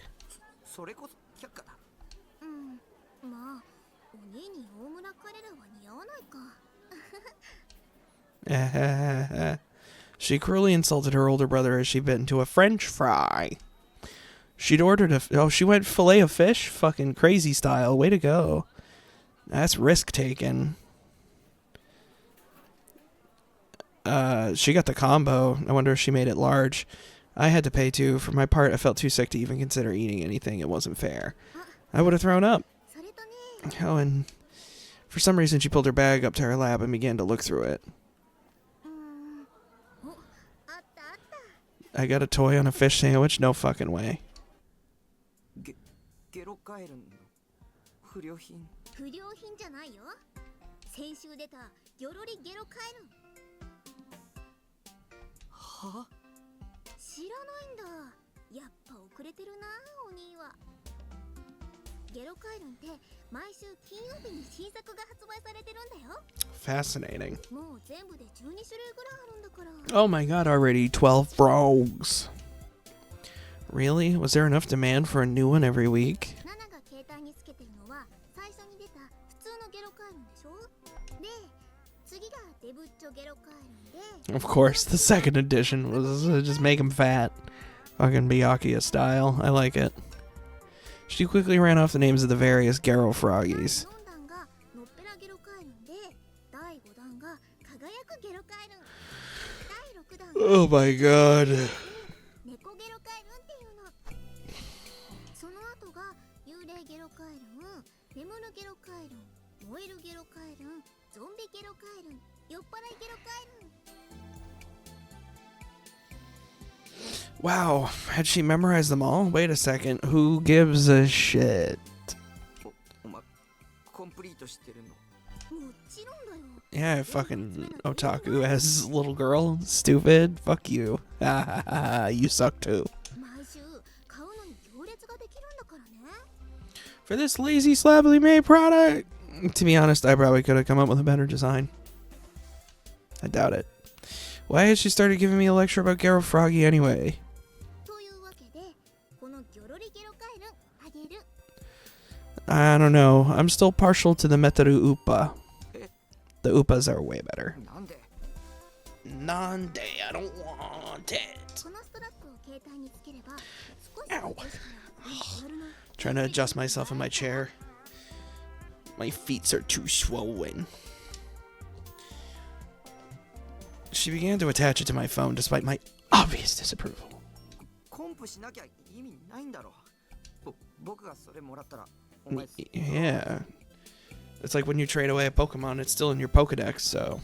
She cruelly insulted her older brother as she bit into a French fry. She'd ordered she went fillet of fish? Fucking crazy style. Way to go. That's risk taken. She got the combo. I wonder if she made it large. I had to pay too. For my part, I felt too sick to even consider eating anything. It wasn't fair. I would have thrown up. Oh, and for some reason she pulled her bag up to her lap and began to look through it. I got a toy on a fish sandwich? No fucking way. Huh? Fascinating. Oh my god, already 12 frogs. Really? Was there enough demand for a new one every week? Of course, the second edition was just make him fat. Fucking Byakuya style. I like it. She quickly ran off the names of the various Garo froggies. Oh my god. Wow, had she memorized them all? Wait a second, who gives a shit? Yeah, fucking otaku as little girl. Stupid. Fuck you. You suck too. For this lazy, sloppily made product, to be honest, I probably could have come up with a better design. I doubt it. Why has she started giving me a lecture about Garo Froggy anyway? というわけでこのギョロリゲロカエルンあげる。 I don't know. I'm still partial to the Metaru Upa. The Upas are way better. なんで Nande, I don't want it. このストラップを携帯につければ少し Ow. 少しギョロの Trying to adjust myself in my chair. My feet are too swollen. She began to attach it to my phone despite my obvious disapproval. コンプしなきゃ意味ないんだろ僕がそれもらったらお前 Yeah. It's like when you trade away a Pokemon, it's still in your Pokedex, so.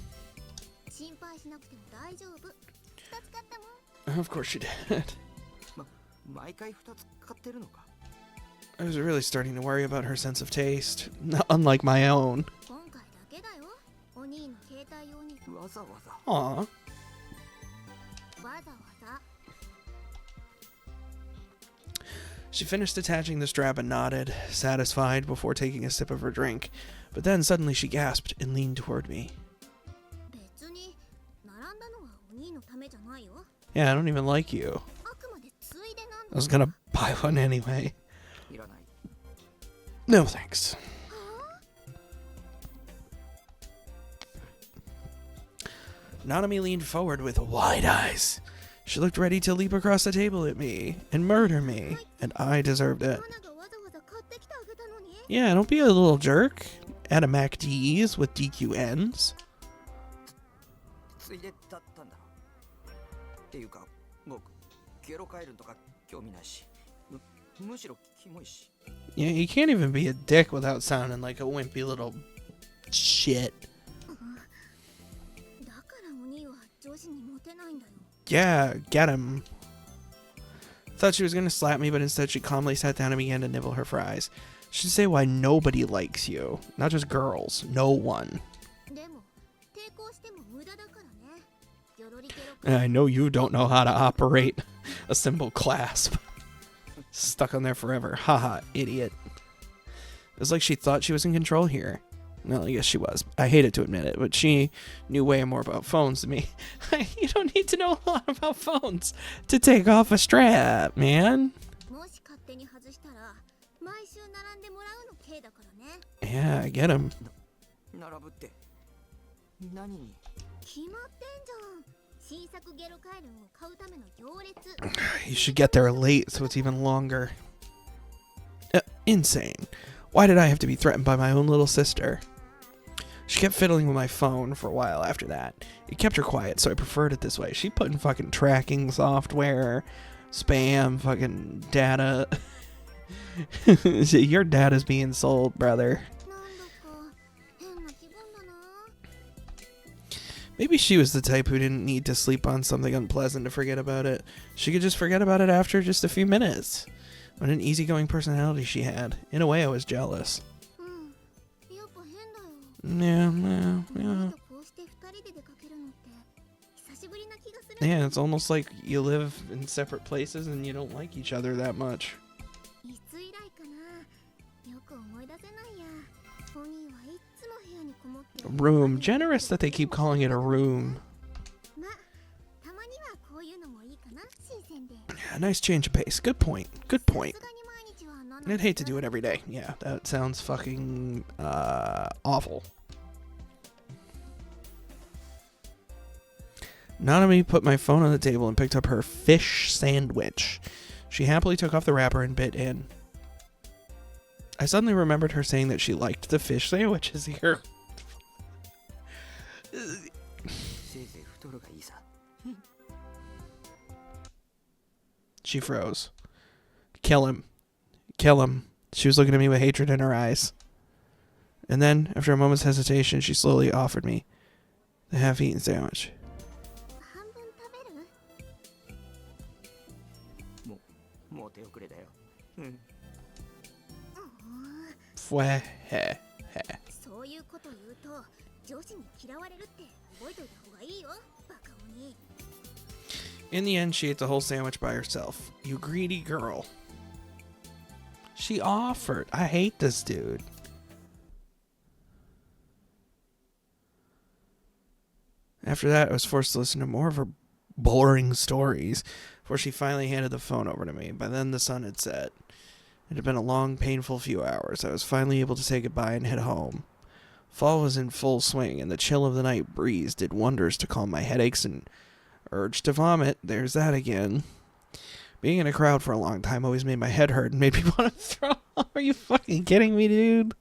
心配しなくても大丈夫。2つ買ったもん。 Of course she did. 毎回2つ買ってるのか I was really starting to worry about her sense of taste, unlike my own. 今回だけだよ。お兄の携帯用にわざわざ Aw. わざわざ。 She finished attaching the strap and nodded, satisfied, before taking a sip of her drink. But then suddenly she gasped and leaned toward me. 別に並んだのはお兄のためじゃないよ。 Yeah, I don't even like you. あくまでついでなん I だ。 was gonna buy one anyway. いらない No thanks. Nanami leaned forward with wide eyes. She looked ready to leap across the table at me and murder me, and I deserved it. マナがわざわざ買ってきてあげたのに。 Yeah, don't be a little jerk. At a MacD's with DQNs. ついでだったんだっていうか僕ゲロカエルンとか興味ないしむしろキモいし Yeah, you can't even be a dick without sounding like a wimpy little shit. だからお兄は上司にモテないんだよ。 Yeah, get him. Thought she was gonna slap me, but instead she calmly sat down and began to nibble her fries. Should say why nobody likes you. Not just girls. No one. でも抵抗しても無駄だからね。ギョロリゲロカエルン I know you don't know how to operate a simple clasp. Stuck on there forever. Haha, idiot. It was like she thought she was in control here. Well, I guess she was. I hated to admit it, but she knew way more about phones than me. You don't need to know a lot about phones to take off a strap, man. もし勝手に外したら毎週並んでもらうの刑だからね。 Yeah, I get him. 並ぶって何に決まってんじゃん。新作ゲロカエルンを買うための行列。 You should get there late, so it's even longer. Insane. Why did I have to be threatened by my own little sister? She kept fiddling with my phone for a while after that. It kept her quiet, so I preferred it this way. She put in fucking tracking software, spam, fucking data. Your data's being sold, brother. なんだか変な気分だな。 Maybe she was the type who didn't need to sleep on something unpleasant to forget about it. She could just forget about it after just a few minutes. What an easygoing personality she had. In a way, I was jealous. うん。やっぱ変だよ。 Yeah. お兄とこうして二人で出かけるのって久しぶりな気がする。 Yeah, it's almost like you live in separate places and you don't like each other that much. いつ以来かな。よく思い出せないや。お兄はいつも部屋にこもって。 Room. Generous that they keep calling it a room. まあ、たまにはこういうのもいいかな。新鮮で。 Yeah, nice change of pace. Good point. Good point. さすがに毎日はな And I'd hate to do it every day. Yeah, that sounds fucking awful. Nanami put my phone on the table and picked up her fish sandwich. She happily took off the wrapper and bit in. I suddenly remembered her saying that she liked the fish sandwiches here. せいぜい太るがいいさ She froze. Kill him. Kill him. She was looking at me with hatred in her eyes. And then, after a moment's hesitation, she slowly offered me the half-eaten sandwich. 半分食べる？もう手遅れだようんそういうこと言うと上司に嫌われるって覚えといた方がいいよ、バカ鬼。 In the end, she ate the whole sandwich by herself. You greedy girl. She offered. I hate this dude. After that, I was forced to listen to more of her boring stories before she finally handed the phone over to me. By then, the sun had set. It had been a long, painful few hours. I was finally able to say goodbye and head home. Fall was in full swing, and the chill of the night breeze did wonders to calm my headaches and urge to vomit. There's that again. Being in a crowd for a long time always made my head hurt and made me want to throw up. Are you fucking kidding me, dude?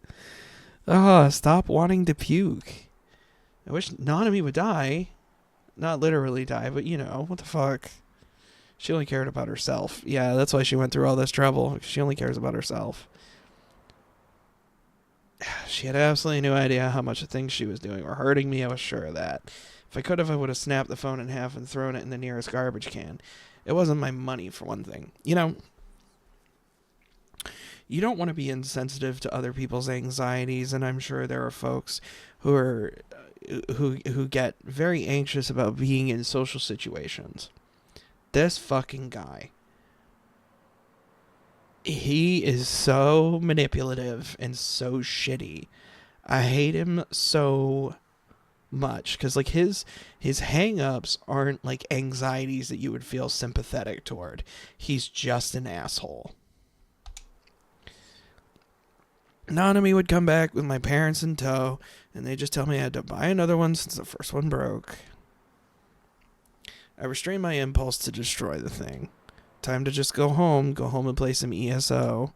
Stop wanting to puke. I wish Nanami would die. Not literally die, but you know, what the fuck? She only cared about herself. Yeah, that's why she went through all this trouble. She only cares about herself. She had absolutely no idea how much the things she was doing were hurting me. I was sure of that. If I could have, I would have snapped the phone in half and thrown it in the nearest garbage can. It wasn't my money, for one thing. You know, you don't want to be insensitive to other people's anxieties, and I'm sure there are folks who are who get very anxious about being in social situations. This fucking guy, he is so manipulative and so shitty. I hate him so much because like his hang-ups aren't like anxieties that you would feel sympathetic toward. He's just an asshole. Nanami would come back with my parents in tow, and they just tell me I had to buy another one since the first one broke. I restrained my impulse to destroy the thing. Time to just go home and play some ESO.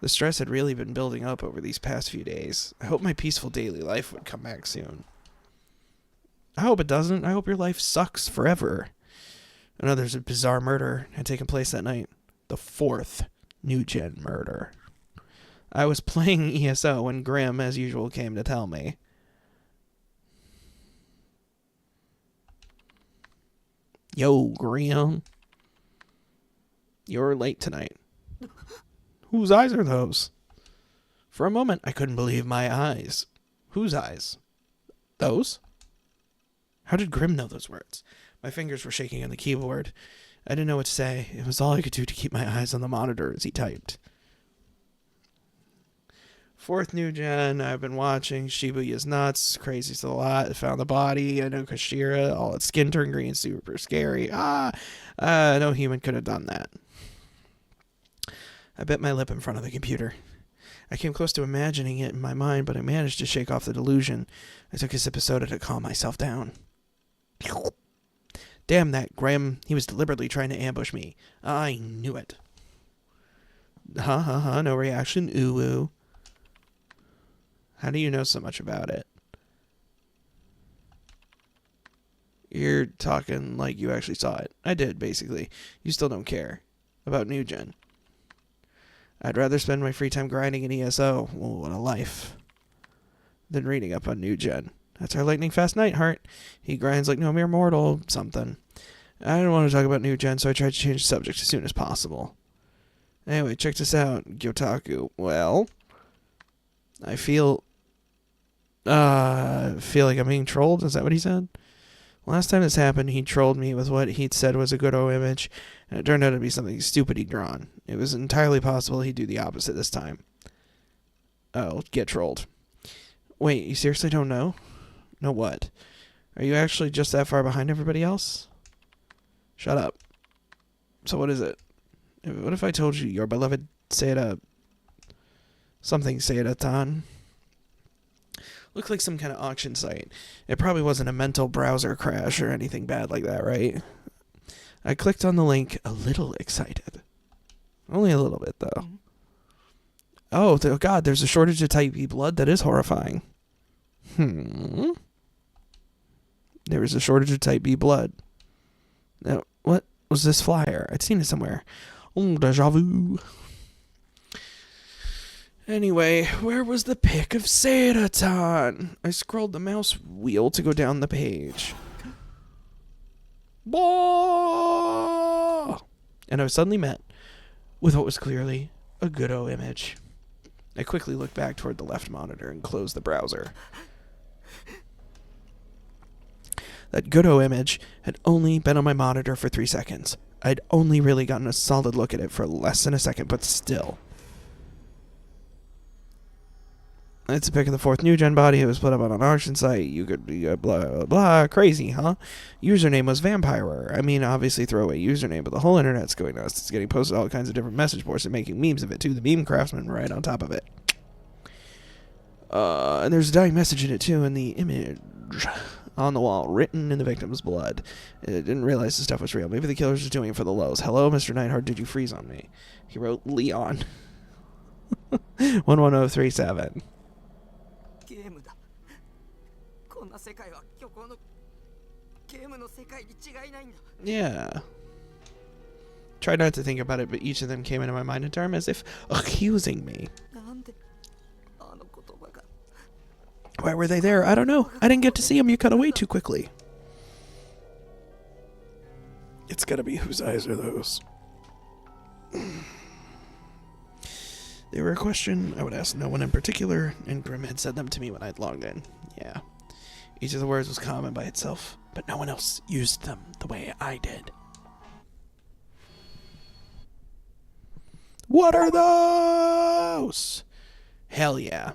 The stress had really been building up over these past few days. I hope my peaceful daily life would come back soon. I hope it doesn't. I hope your life sucks forever. Another bizarre murder had taken place that night. The 4th new-gen murder. I was playing ESO when Grim, as usual, came to tell me. Yo, Grim. You're late tonight. Whose eyes are those? For a moment, I couldn't believe my eyes. Whose eyes? Those? How did Grim know those words? My fingers were shaking on the keyboard. I didn't know what to say. It was all I could do to keep my eyes on the monitor as he typed. 4th new gen, I've been watching. Shibuya's nuts. Crazy's a lot. Found the body. I know Kashira. All its skin turned green. Super scary. No human could have done that. I bit my lip in front of the computer. I came close to imagining it in my mind, but I managed to shake off the delusion. I took a sip of soda to calm myself down. Damn that Grim. He was deliberately trying to ambush me. I knew it. No reaction. Ooh. How do you know so much about it? You're talking like you actually saw it. I did, basically. You still don't care about New Gen. I'd rather spend my free time grinding in ESO, what a life, than reading up on New Gen. That's our lightning fast Nightheart. He grinds like no mere mortal, something. I didn't want to talk about New Gen, so I tried to change the subject as soon as possible. Anyway, check this out, Gyotaku. Well, I feel like I'm being trolled. Is that what he said? Last time this happened, he trolled me with what he'd said was a Godot image, and it turned out to be something stupid he'd drawn. It was entirely possible he'd do the opposite this time. Oh, get trolled. Wait, you seriously don't know? Know what? Are you actually just that far behind everybody else? Shut up. So what is it? What if I told you your beloved Seira... something Seira-tan? Looked like some kind of auction site. It probably wasn't a mental browser crash or anything bad like that, right? I clicked on the link, a little excited. Only a little bit, though. Oh, God, there's a shortage of type B blood? That is horrifying. There was a shortage of type B blood. Now, what was this flyer? I'd seen it somewhere. Oh, deja vu. Anyway, where was the pic of Seira-tan? I scrolled the mouse wheel to go down the page. Bah! And I was suddenly met with what was clearly a Godot image. I quickly looked back toward the left monitor and closed the browser. That Godot image had only been on my monitor for 3 seconds. I'd only really gotten a solid look at it for less than a second, but still. It's a pic of the 4th new-gen body. It was put up on an auction site. You could blah, blah, blah. Crazy, huh? Username was Vampirer. I mean, obviously throwaway username, but the whole internet's going nuts. It's getting posted on all kinds of different message boards and making memes of it, too. The meme craftsman right on top of it. And there's a dying message in it, too, in the image on the wall, written in the victim's blood. I didn't realize this stuff was real. Maybe the killer's just doing it for the lows. Hello, Mr. Nightheart, did you freeze on me? He wrote Leon. 11037. ゲームだ。こんな世界は虚構のゲームの世界に違いないんだ。 Yeah. Try not to think about it, but each of them came into my mind in terms as if accusing me. なんであの言葉が。 Why were they there? I don't know. I didn't get to see them. You cut away too quickly. It's gotta be whose eyes are those? They were a question I would ask no one in particular, and Grimm had said them to me when I'd logged in. Yeah. Each of the words was common by itself, but no one else used them the way I did. What are those? Hell yeah.